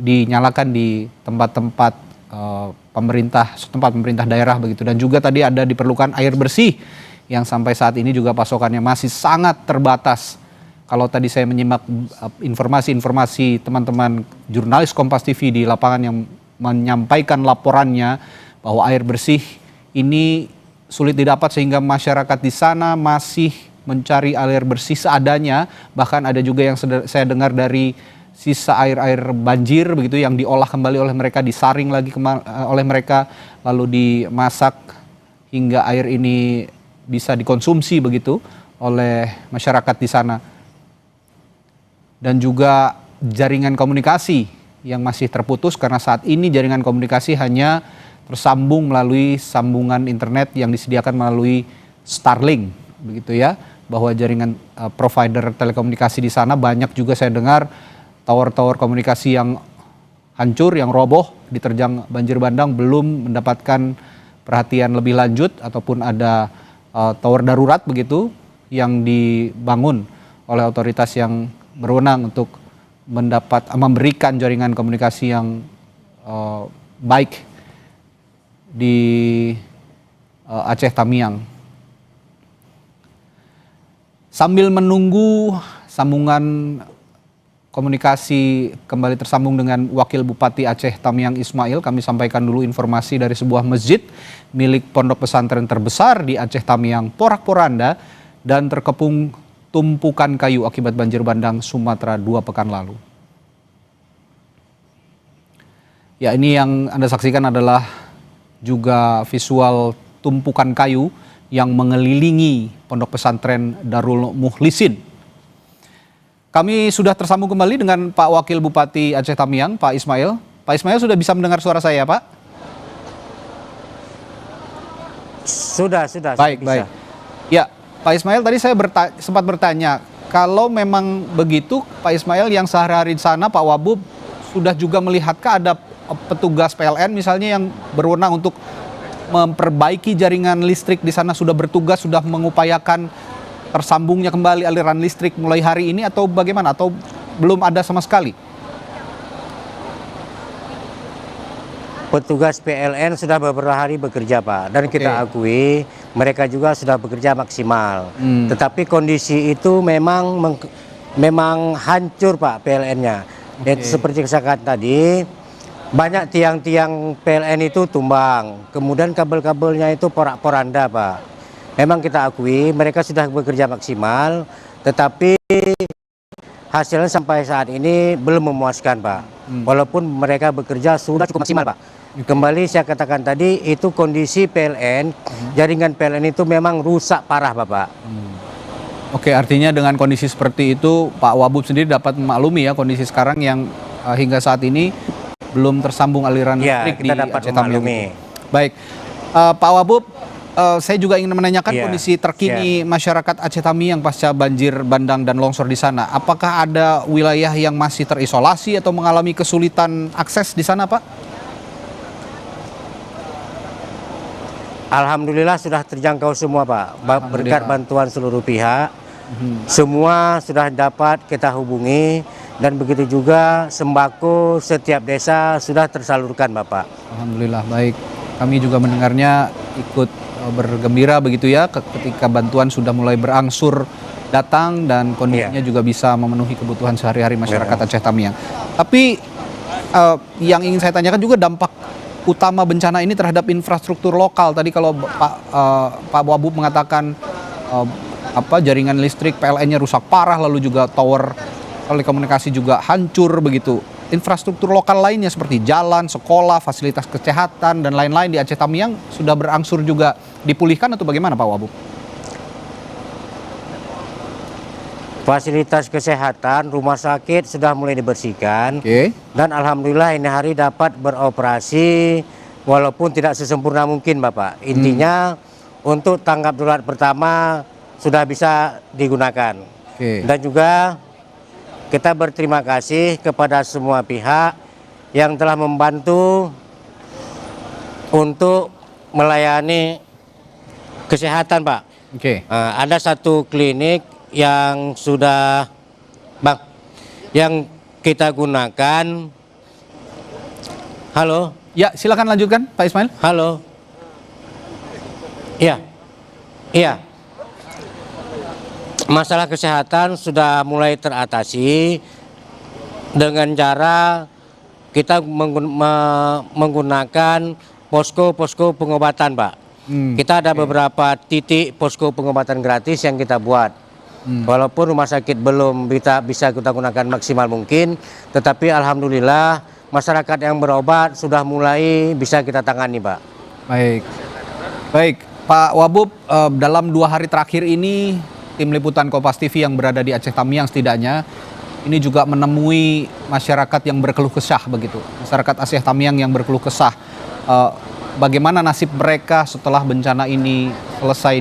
[SPEAKER 1] dinyalakan di tempat-tempat tempat pemerintah daerah begitu, dan juga tadi ada diperlukan air bersih yang sampai saat ini juga pasokannya masih sangat terbatas. Kalau tadi saya menyimak informasi-informasi teman-teman jurnalis Kompas TV di lapangan yang menyampaikan laporannya bahwa air bersih ini sulit didapat sehingga masyarakat di sana masih mencari air bersih seadanya. Bahkan ada juga yang saya dengar dari sisa air banjir begitu yang diolah kembali oleh mereka, disaring lagi oleh mereka, lalu dimasak hingga air ini bisa dikonsumsi begitu oleh masyarakat di sana. Dan juga jaringan komunikasi yang masih terputus karena saat ini jaringan komunikasi hanya tersambung melalui sambungan internet yang disediakan melalui Starlink begitu ya, bahwa jaringan provider telekomunikasi di sana banyak juga saya dengar tower-tower komunikasi yang hancur, yang roboh diterjang banjir bandang, belum mendapatkan perhatian lebih lanjut ataupun ada tower darurat begitu yang dibangun oleh otoritas yang berwenang untuk memberikan jaringan komunikasi yang baik di Aceh Tamiang. Sambil menunggu sambungan komunikasi kembali tersambung dengan Wakil Bupati Aceh Tamiang Ismail, kami sampaikan dulu informasi dari sebuah masjid milik pondok pesantren terbesar di Aceh Tamiang, Porak-Poranda, dan terkepung tumpukan kayu akibat banjir bandang Sumatera 2 pekan lalu. Ya, ini yang Anda saksikan adalah juga visual tumpukan kayu yang mengelilingi pondok pesantren Darul Mukhlisin. Kami sudah tersambung kembali dengan Pak Wakil Bupati Aceh Tamiang, Pak Ismail. Pak Ismail sudah bisa mendengar suara saya, Pak?
[SPEAKER 13] Sudah.
[SPEAKER 1] Baik. Ya, Pak Ismail, tadi saya sempat bertanya, kalau memang begitu, Pak Ismail yang sehari-hari di sana, Pak Wabub, sudah juga melihatkah ada petugas PLN misalnya yang berwenang untuk memperbaiki jaringan listrik di sana, sudah bertugas, sudah mengupayakan tersambungnya kembali aliran listrik mulai hari ini, atau bagaimana? Atau belum ada sama sekali?
[SPEAKER 13] Petugas PLN sudah beberapa hari bekerja, Pak, dan kita akui mereka juga sudah bekerja maksimal. Tetapi kondisi itu memang hancur, Pak, PLN-nya. Seperti saya katakan tadi, banyak tiang-tiang PLN itu tumbang, kemudian kabel-kabelnya itu porak-poranda, Pak. Memang kita akui mereka sudah bekerja maksimal, tetapi hasilnya sampai saat ini belum memuaskan, Pak. Walaupun mereka bekerja sudah cukup maksimal, Pak. Kembali saya katakan tadi, itu kondisi PLN, jaringan PLN itu memang rusak parah, Bapak.
[SPEAKER 1] Oke, artinya dengan kondisi seperti itu, Pak Wabub sendiri dapat memaklumi ya kondisi sekarang yang hingga saat ini belum tersambung aliran listrik di Aceh Tamiang. Baik, Pak Wabub, saya juga ingin menanyakan kondisi terkini masyarakat Aceh Tamiang pasca banjir bandang dan longsor di sana. Apakah ada wilayah yang masih terisolasi atau mengalami kesulitan akses di sana, Pak?
[SPEAKER 13] Alhamdulillah sudah terjangkau semua, Pak. Berkat bantuan seluruh pihak, semua sudah dapat kita hubungi, dan begitu juga sembako setiap desa sudah tersalurkan, Bapak.
[SPEAKER 1] Alhamdulillah, baik. Kami juga mendengarnya ikut bergembira begitu ya ketika bantuan sudah mulai berangsur datang dan kondisinya juga bisa memenuhi kebutuhan sehari-hari masyarakat Aceh Tamiang. Tapi yang ingin saya tanyakan juga dampak utama bencana ini terhadap infrastruktur lokal. Tadi kalau Pak Wabub mengatakan jaringan listrik PLN-nya rusak parah, lalu juga tower telekomunikasi juga hancur begitu. Infrastruktur lokal lainnya seperti jalan, sekolah, fasilitas kesehatan dan lain-lain di Aceh Tamiang sudah berangsur juga dipulihkan atau bagaimana, Pak Wabub?
[SPEAKER 13] Fasilitas kesehatan, rumah sakit sudah mulai dibersihkan, dan alhamdulillah ini hari dapat beroperasi walaupun tidak sesempurna mungkin, Bapak. Intinya untuk tanggap darurat pertama sudah bisa digunakan. Dan juga kita berterima kasih kepada semua pihak yang telah membantu untuk melayani kesehatan, Pak. Ada satu klinik yang sudah, Bang, yang kita gunakan. Halo?
[SPEAKER 1] Ya, silakan lanjutkan, Pak Ismail.
[SPEAKER 13] Halo? Iya. Iya. Masalah kesehatan sudah mulai teratasi dengan cara kita menggunakan posko-posko pengobatan, Pak. Kita ada beberapa titik posko pengobatan gratis yang kita buat. Walaupun rumah sakit belum bisa kita gunakan maksimal mungkin, tetapi alhamdulillah masyarakat yang berobat sudah mulai bisa kita tangani, Pak.
[SPEAKER 1] Baik, Pak Wabub, dalam 2 hari terakhir ini tim liputan Kompas TV yang berada di Aceh Tamiang setidaknya ini juga menemui masyarakat yang berkeluh kesah begitu. Masyarakat Aceh Tamiang yang berkeluh kesah. Bagaimana nasib mereka setelah bencana ini selesai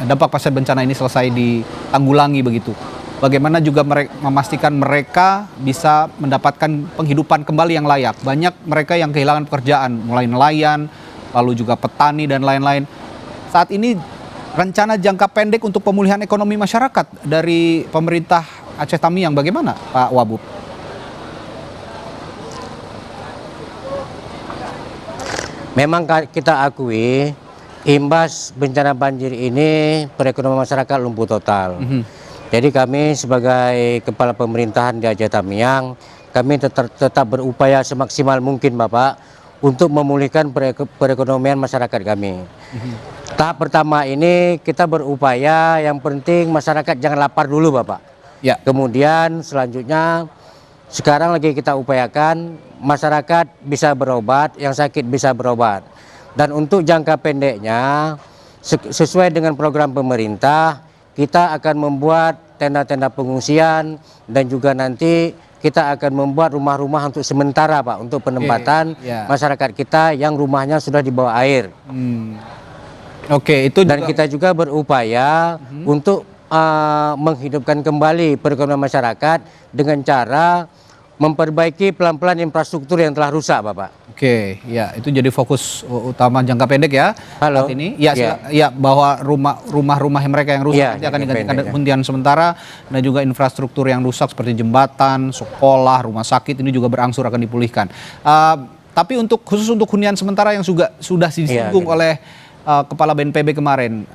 [SPEAKER 1] dampak pasca bencana ini selesai ditanggulangi begitu. Bagaimana juga memastikan mereka bisa mendapatkan penghidupan kembali yang layak. Banyak mereka yang kehilangan pekerjaan, mulai nelayan, lalu juga petani dan lain-lain. Saat ini rencana jangka pendek untuk pemulihan ekonomi masyarakat dari pemerintah Aceh Tamiang bagaimana, Pak Wabub?
[SPEAKER 13] Memang kita akui imbas bencana banjir ini perekonomian masyarakat lumpuh total. Jadi kami sebagai kepala pemerintahan di Aceh Tamiang, kami tetap berupaya semaksimal mungkin, Bapak, untuk memulihkan perekonomian masyarakat kami. Tahap pertama ini kita berupaya, yang penting masyarakat jangan lapar dulu, Bapak. Kemudian selanjutnya sekarang lagi kita upayakan masyarakat bisa berobat, yang sakit bisa berobat. Dan untuk jangka pendeknya, sesuai dengan program pemerintah, kita akan membuat tenda-tenda pengungsian dan juga nanti kita akan membuat rumah-rumah untuk sementara, Pak, untuk penempatan masyarakat kita yang rumahnya sudah di bawah air. Dan kita juga berupaya untuk menghidupkan kembali perekonomian masyarakat dengan cara memperbaiki pelan-pelan infrastruktur yang telah rusak, Bapak.
[SPEAKER 1] Itu jadi fokus utama jangka pendek ya. Saat ini. Bahwa rumah-rumah mereka yang rusak nanti akan digantikan hunian sementara, dan juga infrastruktur yang rusak seperti jembatan, sekolah, rumah sakit ini juga berangsur akan dipulihkan. Tapi khusus untuk hunian sementara yang sudah disinggung oleh Kepala BNPB kemarin,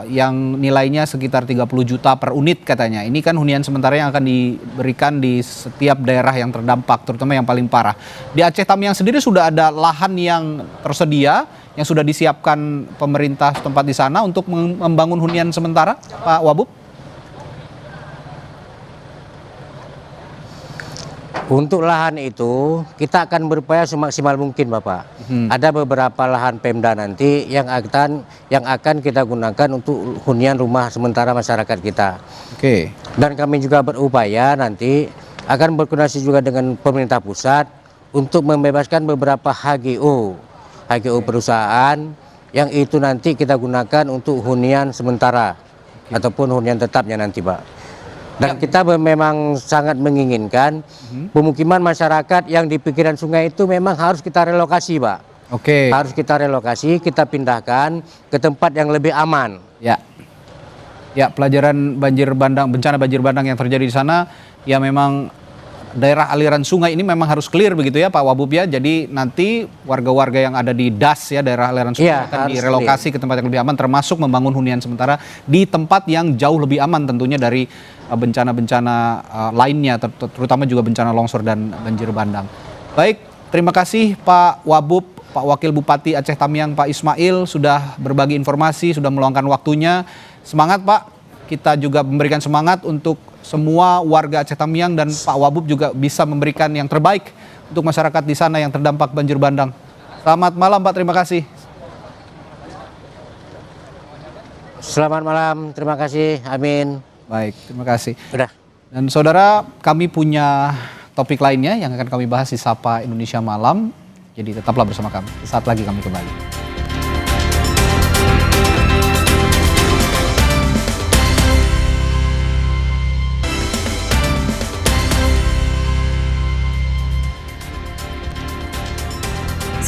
[SPEAKER 1] yang nilainya sekitar 30 juta per unit katanya. Ini kan hunian sementara yang akan diberikan di setiap daerah yang terdampak, terutama yang paling parah. Di Aceh Tamiang sendiri sudah ada lahan yang tersedia, yang sudah disiapkan pemerintah setempat di sana untuk membangun hunian sementara, Pak Wabub?
[SPEAKER 13] Untuk lahan itu kita akan berupaya semaksimal mungkin, Bapak. Ada beberapa lahan Pemda nanti yang akan kita gunakan untuk hunian rumah sementara masyarakat kita. Dan kami juga berupaya nanti akan berkoordinasi juga dengan pemerintah pusat untuk membebaskan beberapa HGO perusahaan yang itu nanti kita gunakan untuk hunian sementara ataupun hunian tetapnya nanti, Pak. Dan kita memang sangat menginginkan pemukiman masyarakat yang di pinggiran sungai itu memang harus kita relokasi, Pak. Harus kita relokasi, kita pindahkan ke tempat yang lebih aman.
[SPEAKER 1] Pelajaran bencana banjir bandang yang terjadi di sana, ya memang daerah aliran sungai ini memang harus clear begitu ya, Pak Wabub ya. Jadi nanti warga-warga yang ada di DAS ya, daerah aliran sungai akan direlokasi ke tempat yang lebih aman, termasuk membangun hunian sementara di tempat yang jauh lebih aman tentunya dari bencana-bencana lainnya, terutama juga bencana longsor dan banjir bandang. Baik, terima kasih Pak Wabub, Pak Wakil Bupati Aceh Tamiang, Pak Ismail sudah berbagi informasi, sudah meluangkan waktunya. Semangat, Pak. Kita juga memberikan semangat untuk semua warga Aceh Tamiang, dan Pak Wabub juga bisa memberikan yang terbaik untuk masyarakat di sana yang terdampak banjir bandang. Selamat malam, Pak. Terima kasih.
[SPEAKER 13] Selamat malam. Terima kasih. Amin.
[SPEAKER 1] Baik, terima kasih. Dan saudara, kami punya topik lainnya yang akan kami bahas di Sapa Indonesia Malam. Jadi tetaplah bersama kami. Saat lagi kami kembali.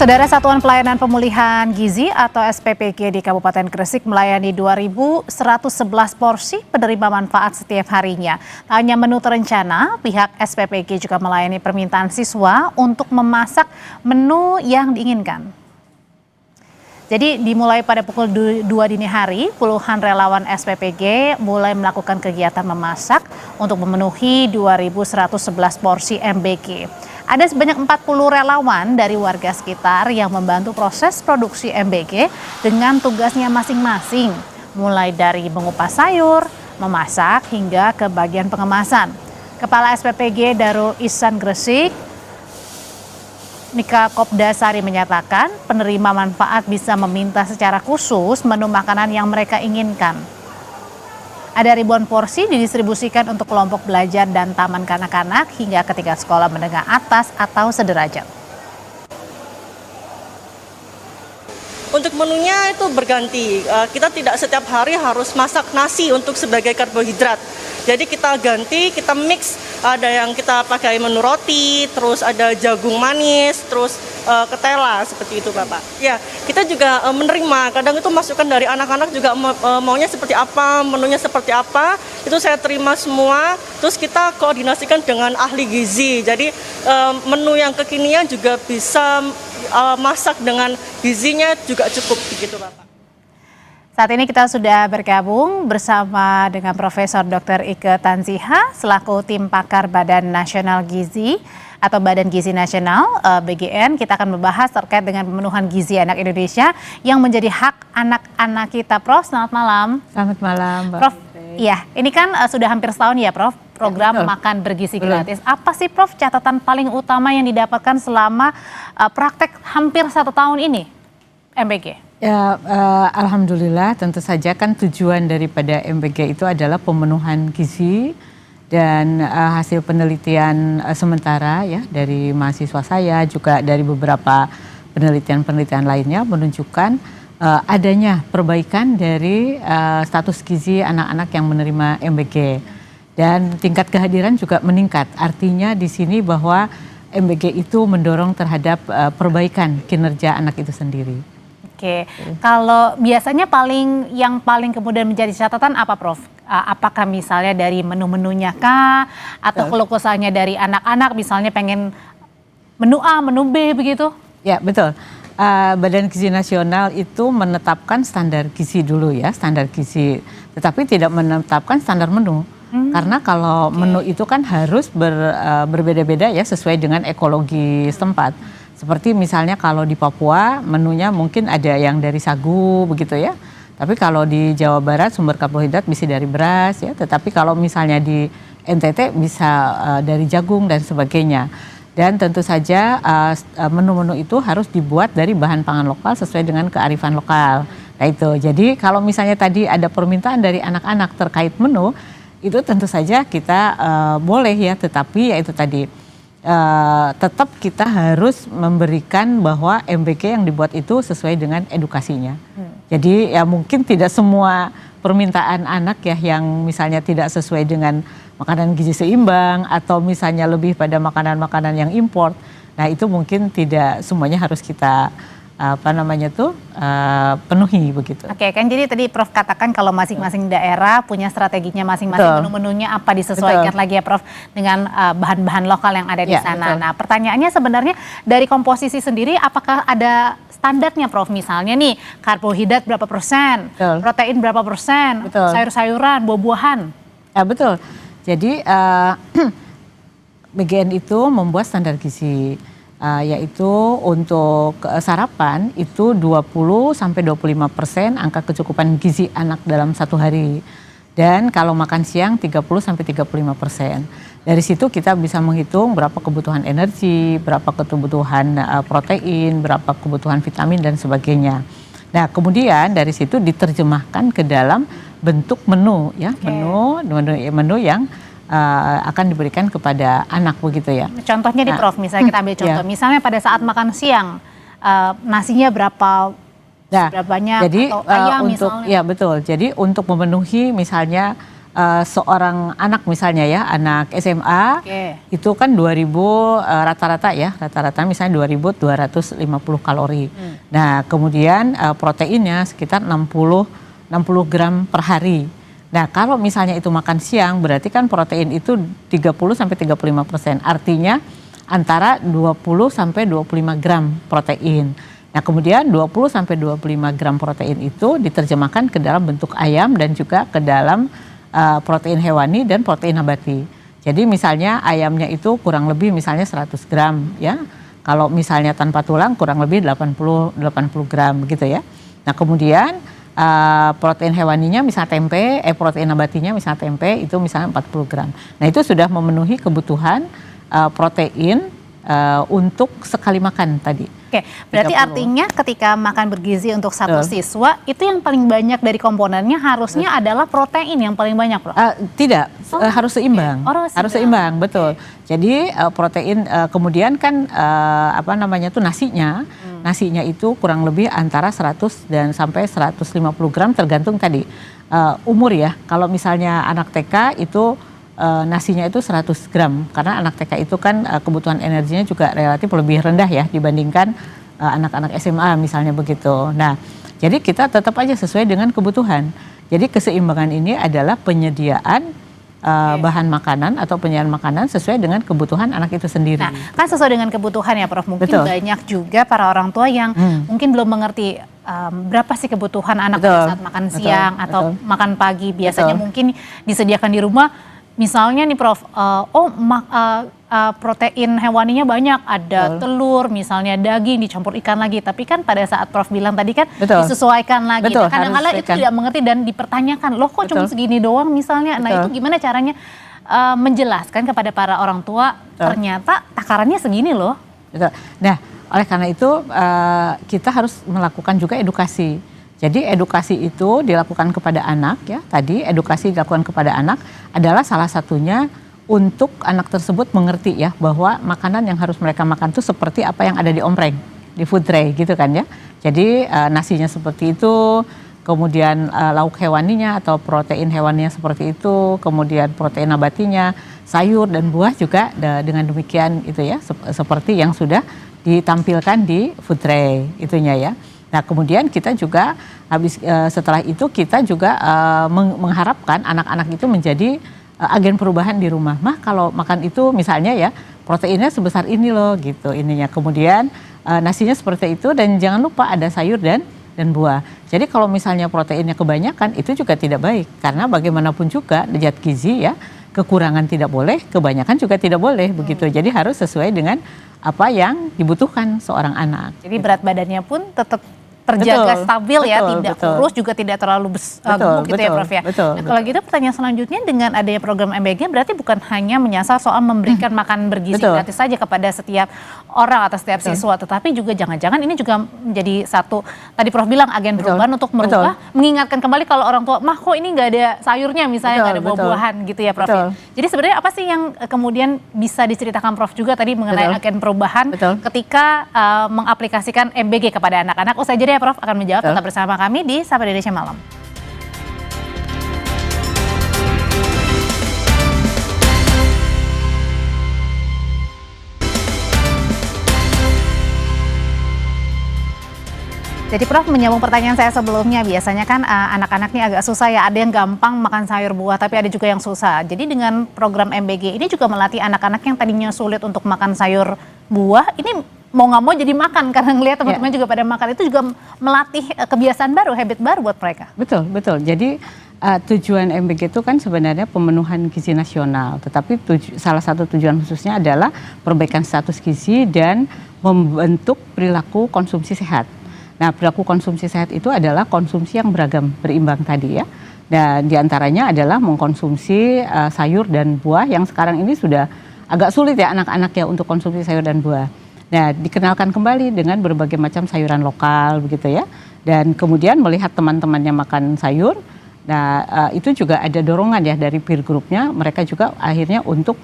[SPEAKER 2] Saudara, Satuan Pelayanan Pemulihan Gizi atau SPPG di Kabupaten Gresik melayani 2.111 porsi penerima manfaat setiap harinya. Tak hanya menu terencana, pihak SPPG juga melayani permintaan siswa untuk memasak menu yang diinginkan. Jadi dimulai pada pukul 2 dini hari, puluhan relawan SPPG mulai melakukan kegiatan memasak untuk memenuhi 2.111 porsi MBG. Ada sebanyak 40 relawan dari warga sekitar yang membantu proses produksi MBG dengan tugasnya masing-masing, mulai dari mengupas sayur, memasak, hingga ke bagian pengemasan. Kepala SPPG Darul Ihsan Gresik, Nika Kopdasari menyatakan penerima manfaat bisa meminta secara khusus menu makanan yang mereka inginkan. Ada ribuan porsi didistribusikan untuk kelompok belajar dan taman kanak-kanak hingga ke tingkat sekolah menengah atas atau sederajat.
[SPEAKER 14] Untuk menunya itu berganti, kita tidak setiap hari harus masak nasi untuk sebagai karbohidrat. Jadi kita ganti, kita mix, ada yang kita pakai menu roti, terus ada jagung manis, terus ketela, seperti itu Bapak. Ya, kita juga menerima, kadang itu masukan dari anak-anak juga maunya seperti apa, menunya seperti apa, itu saya terima semua, terus kita koordinasikan dengan ahli gizi. Jadi menu yang kekinian juga bisa masak dengan gizinya juga cukup begitu Bapak.
[SPEAKER 2] Saat ini kita sudah bergabung bersama dengan Profesor Dr. Ike Tanziha selaku tim pakar Badan Nasional Gizi atau Badan Gizi Nasional BGN. Kita akan membahas terkait dengan pemenuhan gizi anak Indonesia yang menjadi hak anak-anak kita. Prof, selamat malam.
[SPEAKER 15] Selamat malam, Mbak.
[SPEAKER 2] Prof, iya, ini kan sudah hampir setahun ya, Prof, program Makan Bergizi Gratis. Apa sih, Prof, catatan paling utama yang didapatkan selama praktek hampir 1 tahun ini MBG?
[SPEAKER 15] Ya, alhamdulillah tentu saja kan tujuan daripada MBG itu adalah pemenuhan gizi dan hasil penelitian sementara ya dari mahasiswa saya juga dari beberapa penelitian lainnya menunjukkan adanya perbaikan dari status gizi anak-anak yang menerima MBG dan tingkat kehadiran juga meningkat. Artinya di sini bahwa MBG itu mendorong terhadap perbaikan kinerja anak itu sendiri.
[SPEAKER 2] Oke, kalau biasanya yang paling kemudian menjadi catatan apa, Prof? Apakah misalnya dari menu-menunya kah? Atau keluh kesahnya dari anak-anak misalnya pengen menu A, menu B begitu?
[SPEAKER 15] Ya, betul. Badan Gizi Nasional itu menetapkan standar gizi dulu ya, standar gizi. Tetapi tidak menetapkan standar menu. Karena kalau menu itu kan harus berbeda-beda ya sesuai dengan ekologi setempat. Seperti misalnya kalau di Papua menunya mungkin ada yang dari sagu begitu ya. Tapi kalau di Jawa Barat sumber karbohidrat bisa dari beras ya. Tetapi kalau misalnya di NTT bisa dari jagung dan sebagainya. Dan tentu saja menu-menu itu harus dibuat dari bahan pangan lokal sesuai dengan kearifan lokal. Nah itu, jadi kalau misalnya tadi ada permintaan dari anak-anak terkait menu, itu tentu saja kita boleh ya, tetapi ya itu tadi. Tetap kita harus memberikan bahwa MBG yang dibuat itu sesuai dengan edukasinya. Jadi ya mungkin tidak semua permintaan anak ya yang misalnya tidak sesuai dengan makanan gizi seimbang atau misalnya lebih pada makanan-makanan yang import. Nah itu mungkin tidak semuanya harus kita penuhi begitu.
[SPEAKER 2] Oke, kan jadi tadi Prof katakan kalau masing-masing daerah punya strateginya masing-masing, menu-menunya apa disesuaikan lagi ya Prof dengan bahan-bahan lokal yang ada di sana. Betul. Nah pertanyaannya sebenarnya dari komposisi sendiri apakah ada standarnya Prof? Misalnya nih karbohidrat berapa persen, protein berapa persen, sayur-sayuran, buah-buahan. Ya betul. Jadi BGN itu membuat standar gizi. Yaitu untuk sarapan itu 20-25% angka kecukupan gizi anak dalam 1 hari. Dan kalau makan siang 30-35%. Dari situ kita bisa menghitung berapa kebutuhan energi, berapa kebutuhan protein, berapa kebutuhan vitamin dan sebagainya. Nah kemudian dari situ diterjemahkan ke dalam bentuk menu ya, menu yang akan diberikan kepada anak begitu ya. Contohnya di Prof, misalnya kita ambil contoh, misalnya pada saat makan siang nasinya berapa banyak
[SPEAKER 15] jadi,
[SPEAKER 2] atau ayam
[SPEAKER 15] untuk,
[SPEAKER 2] misalnya.
[SPEAKER 15] Ya betul, jadi untuk memenuhi misalnya seorang anak misalnya ya, anak SMA itu kan 2000 rata-rata ya, rata-rata misalnya 2250 kalori. Nah, kemudian proteinnya sekitar 60 gram per hari. Nah, kalau misalnya itu makan siang berarti kan protein itu 30-35%. Artinya antara 20-25 gram protein. Nah, kemudian 20-25 gram protein itu diterjemahkan ke dalam bentuk ayam dan juga ke dalam protein hewani dan protein nabati. Jadi misalnya ayamnya itu kurang lebih misalnya 100 gram ya. Kalau misalnya tanpa tulang kurang lebih 80 gram gitu ya. Nah, kemudian protein hewaninya misalnya tempe, protein nabatinya misalnya tempe itu misalnya 40 gram. Nah, itu sudah memenuhi kebutuhan protein untuk sekali makan tadi.
[SPEAKER 2] Oke, berarti 30. Artinya ketika makan bergizi untuk satu siswa, itu yang paling banyak dari komponennya harusnya adalah protein yang paling banyak, Prof?
[SPEAKER 15] Tidak, harus seimbang. Harus seimbang, betul. Jadi protein, kemudian kan nasinya, nasinya itu kurang lebih antara 100 dan sampai 150 gram tergantung tadi umur ya. Kalau misalnya anak TK itu nasinya itu 100 gram karena anak TK itu kan kebutuhan energinya juga relatif lebih rendah ya dibandingkan anak-anak SMA misalnya begitu. Nah, jadi kita tetap aja sesuai dengan kebutuhan. Jadi keseimbangan ini adalah penyediaan bahan makanan atau penyediaan makanan sesuai dengan kebutuhan anak itu sendiri.
[SPEAKER 2] Nah, kan sesuai dengan kebutuhan ya Prof. Mungkin banyak juga para orang tua yang mungkin belum mengerti berapa sih kebutuhan anak pada saat makan siang atau makan pagi. Biasanya mungkin disediakan di rumah. Misalnya nih Prof, protein hewaninya banyak, ada telur, misalnya daging dicampur ikan lagi. Tapi kan pada saat Prof bilang tadi kan disesuaikan lagi. Nah, kadang-kadang itu tidak mengerti dan dipertanyakan, loh kok cuma segini doang misalnya. Nah, itu gimana caranya menjelaskan kepada para orang tua ternyata takarannya segini loh.
[SPEAKER 15] Nah, oleh karena itu kita harus melakukan juga edukasi. Jadi edukasi itu dilakukan kepada anak ya, tadi edukasi dilakukan kepada anak adalah salah satunya untuk anak tersebut mengerti ya bahwa makanan yang harus mereka makan itu seperti apa yang ada di ompreng, di food tray gitu kan ya. Jadi nasinya seperti itu, kemudian lauk hewaninya atau protein hewaninya seperti itu, kemudian protein nabatinya, sayur dan buah juga dengan demikian itu ya, seperti yang sudah ditampilkan di food tray itunya ya. Nah, kemudian kita juga setelah itu kita juga mengharapkan anak-anak itu menjadi agen perubahan di rumah. Mah kalau makan itu misalnya ya proteinnya sebesar ini loh gitu ininya. Kemudian nasinya seperti itu dan jangan lupa ada sayur dan buah. Jadi kalau misalnya proteinnya kebanyakan itu juga tidak baik karena bagaimanapun juga zat gizi ya kekurangan tidak boleh, kebanyakan juga tidak boleh begitu. Jadi harus sesuai dengan apa yang dibutuhkan seorang anak.
[SPEAKER 2] Jadi berat badannya pun tetap terjaga stabil ya, tidak kurus juga tidak terlalu gemuk gitu ya Prof ya. Nah, kalau gitu pertanyaan selanjutnya dengan adanya program MBG berarti bukan hanya menyasar soal memberikan makan bergizi gratis saja kepada setiap orang atau setiap siswa, tetapi juga jangan-jangan ini juga menjadi satu tadi Prof bilang agen perubahan untuk merubah, mengingatkan kembali kalau orang tua mah kok ini nggak ada sayurnya misalnya nggak ada buah-buahan gitu ya Prof. Jadi sebenarnya apa sih yang kemudian bisa diceritakan Prof juga tadi mengenai agen perubahan ketika mengaplikasikan MBG kepada anak-anak? Usai jeda Prof akan menjawab, tetap bersama kami di Sapa Indonesia Malam. Jadi Prof menyambung pertanyaan saya sebelumnya, biasanya kan anak-anak ini agak susah ya, ada yang gampang makan sayur buah tapi ada juga yang susah. Jadi dengan program MBG ini juga melatih anak-anak yang tadinya sulit untuk makan sayur buah, ini mau nggak mau jadi makan karena ngelihat teman-teman juga pada makan, itu juga melatih kebiasaan baru, habit baru buat mereka.
[SPEAKER 15] Betul. Jadi tujuan MBG itu kan sebenarnya pemenuhan gizi nasional, tetapi salah satu tujuan khususnya adalah perbaikan status gizi dan membentuk perilaku konsumsi sehat. Nah, perilaku konsumsi sehat itu adalah konsumsi yang beragam, berimbang tadi ya. Dan diantaranya adalah mengkonsumsi sayur dan buah yang sekarang ini sudah agak sulit ya anak-anak ya untuk konsumsi sayur dan buah. Nah, dikenalkan kembali dengan berbagai macam sayuran lokal begitu ya. Dan kemudian melihat teman-temannya makan sayur, nah itu juga ada dorongan ya dari peer groupnya, mereka juga akhirnya untuk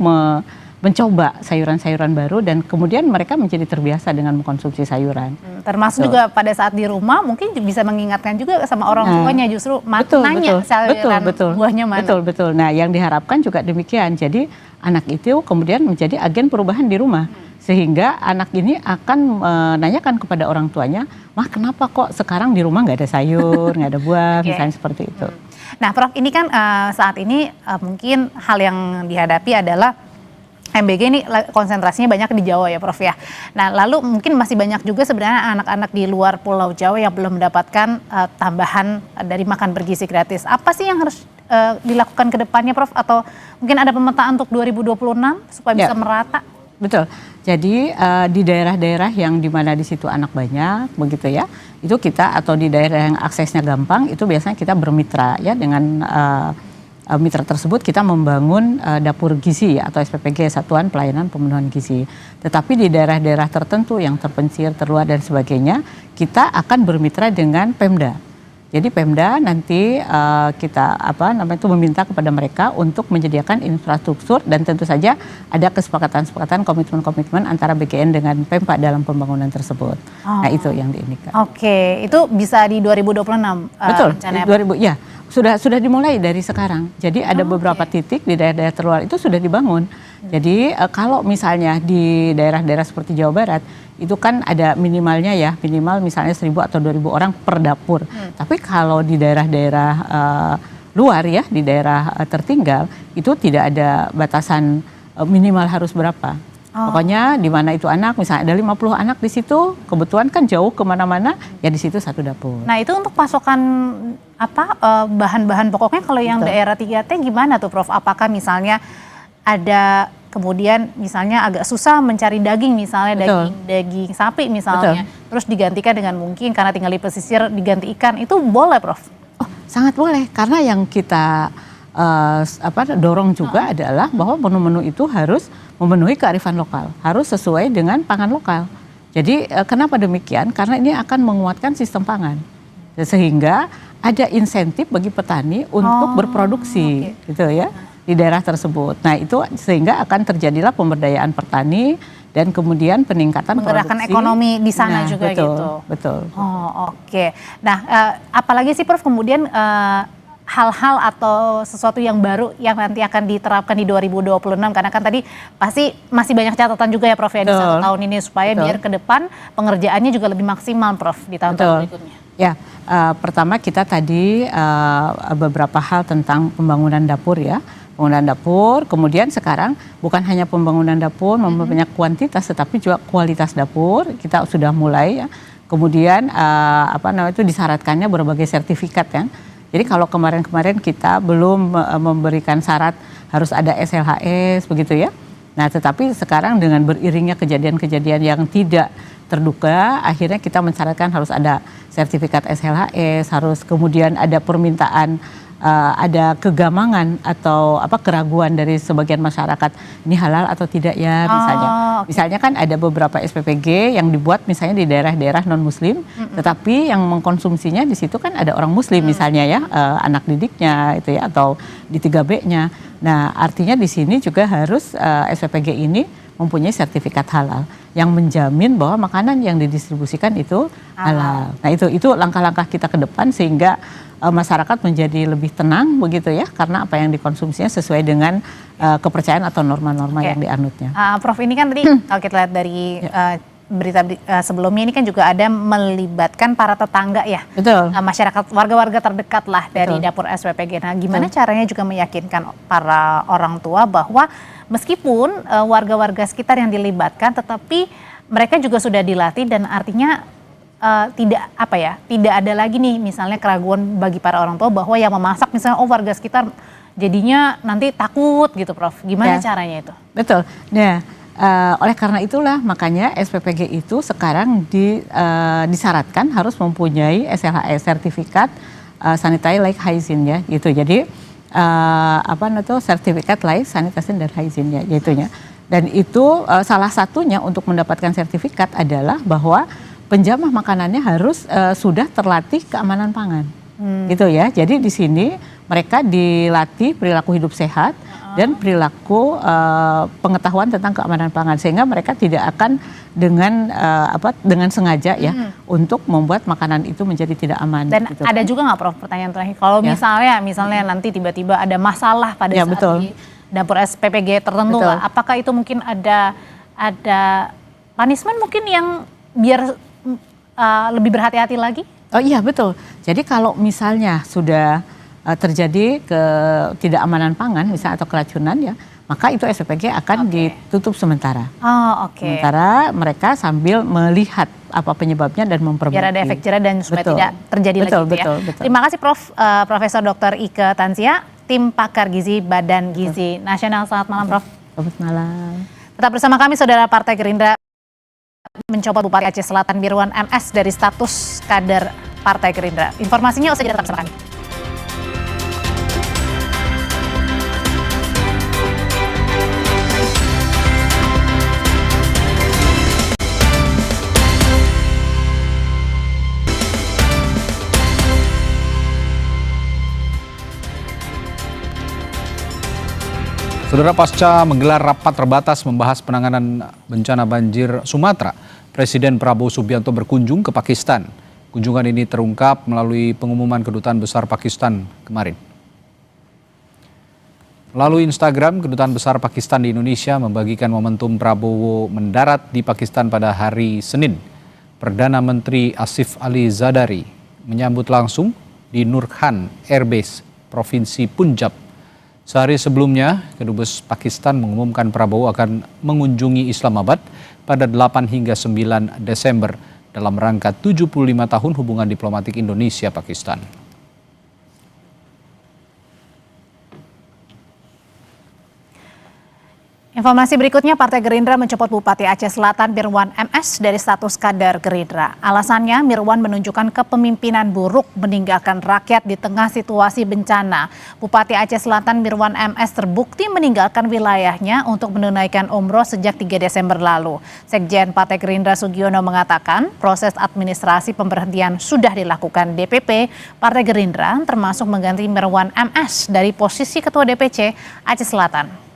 [SPEAKER 15] mencoba sayuran-sayuran baru dan kemudian mereka menjadi terbiasa dengan mengkonsumsi sayuran.
[SPEAKER 2] Termasuk
[SPEAKER 15] Betul.
[SPEAKER 2] juga pada saat di rumah mungkin bisa mengingatkan juga sama orang tuanya justru nanya sayuran buahnya mana.
[SPEAKER 15] Betul. Nah, yang diharapkan juga demikian. Jadi anak itu kemudian menjadi agen perubahan di rumah. Sehingga anak ini akan menanyakan kepada orang tuanya, "Mah, kenapa kok sekarang di rumah nggak ada sayur, nggak ada buah," misalnya seperti itu.
[SPEAKER 2] Nah, Prof, ini kan saat ini mungkin hal yang dihadapi adalah MBG ini konsentrasinya banyak di Jawa ya, Prof ya. Nah, lalu mungkin masih banyak juga sebenarnya anak-anak di luar Pulau Jawa yang belum mendapatkan tambahan dari makan bergizi gratis. Apa sih yang harus dilakukan ke depannya, Prof? Atau mungkin ada pemetaan untuk 2026 supaya bisa merata?
[SPEAKER 15] Betul. Jadi di daerah-daerah yang dimana di situ anak banyak, begitu ya, itu kita atau di daerah yang aksesnya gampang, itu biasanya kita bermitra ya dengan mitra tersebut kita membangun dapur gizi atau SPPG, Satuan Pelayanan Pemenuhan Gizi. Tetapi di daerah-daerah tertentu yang terpencil, terluar dan sebagainya, kita akan bermitra dengan Pemda. Jadi Pemda nanti kita meminta kepada mereka untuk menyediakan infrastruktur dan tentu saja ada kesepakatan-kesepakatan komitmen-komitmen antara BKN dengan Pemda dalam pembangunan tersebut. Nah, itu yang diinginkan.
[SPEAKER 2] Oke, itu bisa di 2026.
[SPEAKER 15] Betul. 2000 ya. Sudah dimulai dari sekarang. Jadi ada beberapa titik di daerah-daerah terluar itu sudah dibangun. Jadi kalau misalnya di daerah-daerah seperti Jawa Barat itu kan ada minimalnya ya, minimal misalnya 1.000 atau 2.000 orang per dapur. Tapi kalau di daerah-daerah luar ya, di daerah tertinggal itu tidak ada batasan minimal harus berapa. Pokoknya di mana itu anak, misalnya ada 50 anak di situ, kebetulan kan jauh kemana-mana, ya di situ satu dapur.
[SPEAKER 2] Nah, itu untuk pasokan bahan-bahan pokoknya kalau yang daerah 3T gimana tuh, Prof? Apakah misalnya ada kemudian misalnya agak susah mencari daging, misalnya daging sapi misalnya, terus digantikan dengan mungkin karena tinggal di pesisir diganti ikan, itu boleh, Prof?
[SPEAKER 15] Oh, sangat boleh, karena yang kita dorong juga adalah bahwa menu-menu itu harus memenuhi kearifan lokal, harus sesuai dengan pangan lokal. Jadi kenapa demikian? Karena ini akan menguatkan sistem pangan, sehingga ada insentif bagi petani untuk berproduksi, gitu ya, di daerah tersebut. Nah, itu sehingga akan terjadilah pemberdayaan petani dan kemudian peningkatan
[SPEAKER 2] menggerakkan
[SPEAKER 15] produksi.
[SPEAKER 2] Ekonomi di sana juga
[SPEAKER 15] betul,
[SPEAKER 2] gitu.
[SPEAKER 15] Betul.
[SPEAKER 2] Oh, oke. Nah, apalagi sih, Prof, kemudian hal-hal atau sesuatu yang baru yang nanti akan diterapkan di 2026, karena kan tadi pasti masih banyak catatan juga ya, Prof, ya, di 1 tahun ini supaya biar ke depan pengerjaannya juga lebih maksimal, Prof, di tahun-tahun berikutnya.
[SPEAKER 15] Ya, pertama kita tadi beberapa hal tentang pembangunan dapur ya, pembangunan dapur, kemudian sekarang bukan hanya pembangunan dapur memperbanyak kuantitas tetapi juga kualitas dapur kita sudah mulai ya. Kemudian itu disyaratkannya berbagai sertifikat ya. Jadi kalau kemarin-kemarin kita belum memberikan syarat harus ada SLHS begitu ya. Nah, tetapi sekarang dengan beriringnya kejadian-kejadian yang tidak terduga, akhirnya kita mensyaratkan harus ada sertifikat SLHS, harus kemudian ada permintaan, ada kegamangan atau keraguan dari sebagian masyarakat ini halal atau tidak ya misalnya. Misalnya kan ada beberapa SPPG yang dibuat misalnya di daerah-daerah non Muslim, tetapi yang mengkonsumsinya di situ kan ada orang Muslim misalnya ya, anak didiknya itu ya atau di 3B-nya. Nah, artinya di sini juga harus SPPG ini mempunyai sertifikat halal yang menjamin bahwa makanan yang didistribusikan itu halal. Nah, itu langkah-langkah kita ke depan sehingga masyarakat menjadi lebih tenang begitu ya, karena apa yang dikonsumsinya sesuai dengan kepercayaan atau norma-norma yang dianutnya.
[SPEAKER 2] Prof, ini kan tadi kalau kita lihat dari berita sebelumnya ini kan juga ada melibatkan para tetangga ya.
[SPEAKER 15] Betul.
[SPEAKER 2] Masyarakat, warga-warga terdekat lah dari dapur SPPG. Nah, gimana caranya juga meyakinkan para orang tua bahwa meskipun warga-warga sekitar yang dilibatkan, tetapi mereka juga sudah dilatih dan artinya tidak ada lagi nih misalnya keraguan bagi para orang tua bahwa yang memasak misalnya warga sekitar jadinya nanti takut gitu, Prof. Gimana caranya itu? Betul.
[SPEAKER 15] Nah, oleh karena itulah makanya SPPG itu sekarang disyaratkan harus mempunyai SLHS, sertifikat sanitary like hygiene ya gitu. Jadi sertifikat like sanitation dan hygiene ya gitunya. Dan itu salah satunya untuk mendapatkan sertifikat adalah bahwa penjamah makanannya harus sudah terlatih keamanan pangan, gitu ya. Jadi di sini mereka dilatih perilaku hidup sehat dan perilaku pengetahuan tentang keamanan pangan, sehingga mereka tidak akan dengan sengaja ya untuk membuat makanan itu menjadi tidak aman.
[SPEAKER 2] Dan
[SPEAKER 15] gitu.
[SPEAKER 2] ada juga nggak Prof pertanyaan terakhir, kalau misalnya nanti tiba-tiba ada masalah pada saat di dapur SPPG tertentu, apakah itu mungkin ada punishment mungkin yang biar lebih berhati-hati lagi?
[SPEAKER 15] Oh iya betul. Jadi kalau misalnya sudah terjadi ketidakamanan pangan misalnya atau keracunan ya, maka itu SPPG akan ditutup sementara.
[SPEAKER 2] Oh oke.
[SPEAKER 15] Sementara mereka sambil melihat apa penyebabnya dan memperbaiki.
[SPEAKER 2] Biar ada efek jerah dan supaya tidak terjadi lagi gitu ya. Terima kasih Profesor Dr. Ike Tansia, tim pakar gizi Badan Gizi Nasional. Selamat malam Prof.
[SPEAKER 15] Selamat malam.
[SPEAKER 2] Tetap bersama kami, Saudara. Partai Gerindra mencopot Bupati Aceh Selatan Mirwan MS dari status kader Partai Gerindra. Informasinya usai jeda, tetap bersama kami.
[SPEAKER 1] Saudara, pasca menggelar rapat terbatas membahas penanganan bencana banjir Sumatera, Presiden Prabowo Subianto berkunjung ke Pakistan. Kunjungan ini terungkap melalui pengumuman Kedutaan Besar Pakistan kemarin. Melalui Instagram, Kedutaan Besar Pakistan di Indonesia membagikan momentum Prabowo mendarat di Pakistan pada hari Senin. Perdana Menteri Asif Ali Zardari menyambut langsung di Nurkhan Airbase, Provinsi Punjab. Sehari sebelumnya, Kedubes Pakistan mengumumkan Prabowo akan mengunjungi Islamabad pada 8 hingga 9 Desember dalam rangka 75 tahun hubungan diplomatik Indonesia-Pakistan.
[SPEAKER 2] Informasi berikutnya, Partai Gerindra mencopot Bupati Aceh Selatan Mirwan MS dari status kader Gerindra. Alasannya, Mirwan menunjukkan kepemimpinan buruk meninggalkan rakyat di tengah situasi bencana. Bupati Aceh Selatan Mirwan MS terbukti meninggalkan wilayahnya untuk menunaikan umroh sejak 3 Desember lalu. Sekjen Partai Gerindra Sugiono mengatakan proses administrasi pemberhentian sudah dilakukan DPP Partai Gerindra, termasuk mengganti Mirwan MS dari posisi Ketua DPC Aceh Selatan.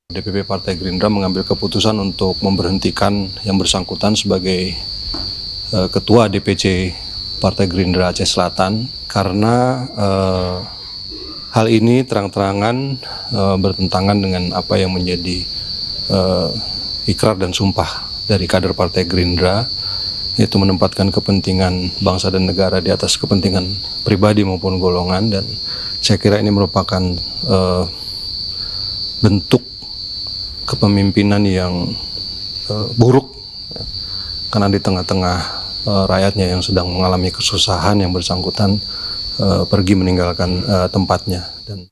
[SPEAKER 16] DPP Partai Gerindra mengambil keputusan untuk memberhentikan yang bersangkutan sebagai Ketua DPC Partai Gerindra Aceh Selatan karena hal ini terang-terangan bertentangan dengan apa yang menjadi ikrar dan sumpah dari kader Partai Gerindra, yaitu menempatkan kepentingan bangsa dan negara di atas kepentingan pribadi maupun golongan, dan saya kira ini merupakan bentuk kepemimpinan yang buruk, karena di tengah-tengah rakyatnya yang sedang mengalami kesusahan, yang bersangkutan pergi meninggalkan tempatnya. Dan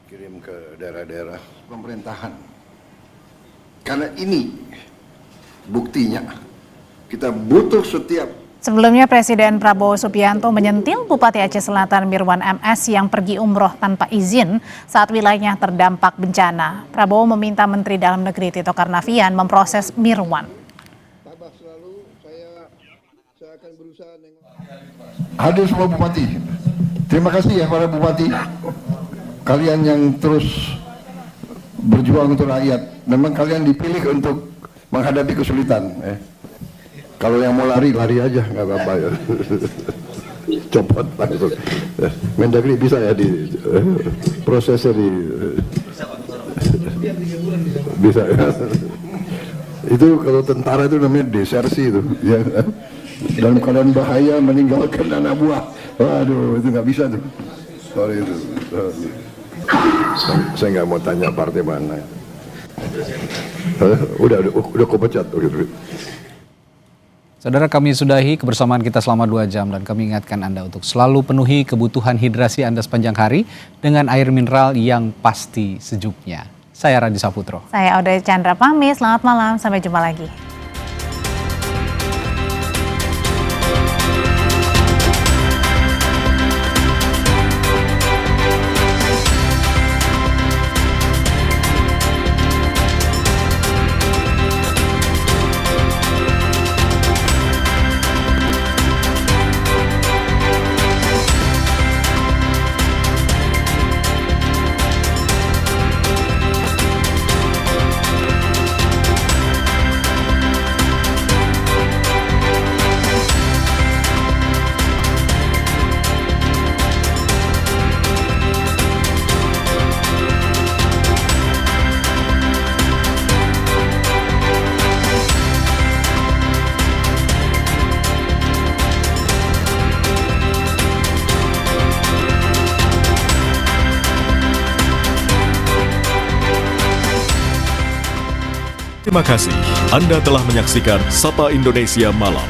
[SPEAKER 18] kirim ke daerah-daerah pemerintahan, karena ini buktinya kita butuh setiap.
[SPEAKER 2] Sebelumnya Presiden Prabowo Subianto menyentil Bupati Aceh Selatan Mirwan MS yang pergi umroh tanpa izin saat wilayahnya terdampak bencana. Prabowo meminta Menteri Dalam Negeri Tito Karnavian memproses Mirwan.
[SPEAKER 18] Hadir semua bupati. Terima kasih ya para bupati. Kalian yang terus berjuang untuk rakyat. Memang kalian dipilih untuk menghadapi kesulitan. Kalau yang mau lari, lari aja, nggak apa-apa ya. Copot langsung. Mendagri bisa ya di prosesnya di. Bisa ya. Itu kalau tentara itu namanya desersi itu. Ya. Dalam keadaan bahaya meninggalkan anak buah. Waduh, itu nggak bisa tuh. Sorry itu. Saya nggak mau tanya partai mana. Udah kepecat gitu.
[SPEAKER 1] Saudara, kami sudahi kebersamaan kita selama 2 jam dan kami ingatkan Anda untuk selalu penuhi kebutuhan hidrasi Anda sepanjang hari dengan air mineral yang pasti sejuknya. Saya Radi Saputro.
[SPEAKER 2] Saya Aude Chandra pamit, selamat malam, sampai jumpa lagi.
[SPEAKER 17] Terima kasih. Anda telah menyaksikan Sapa Indonesia Malam.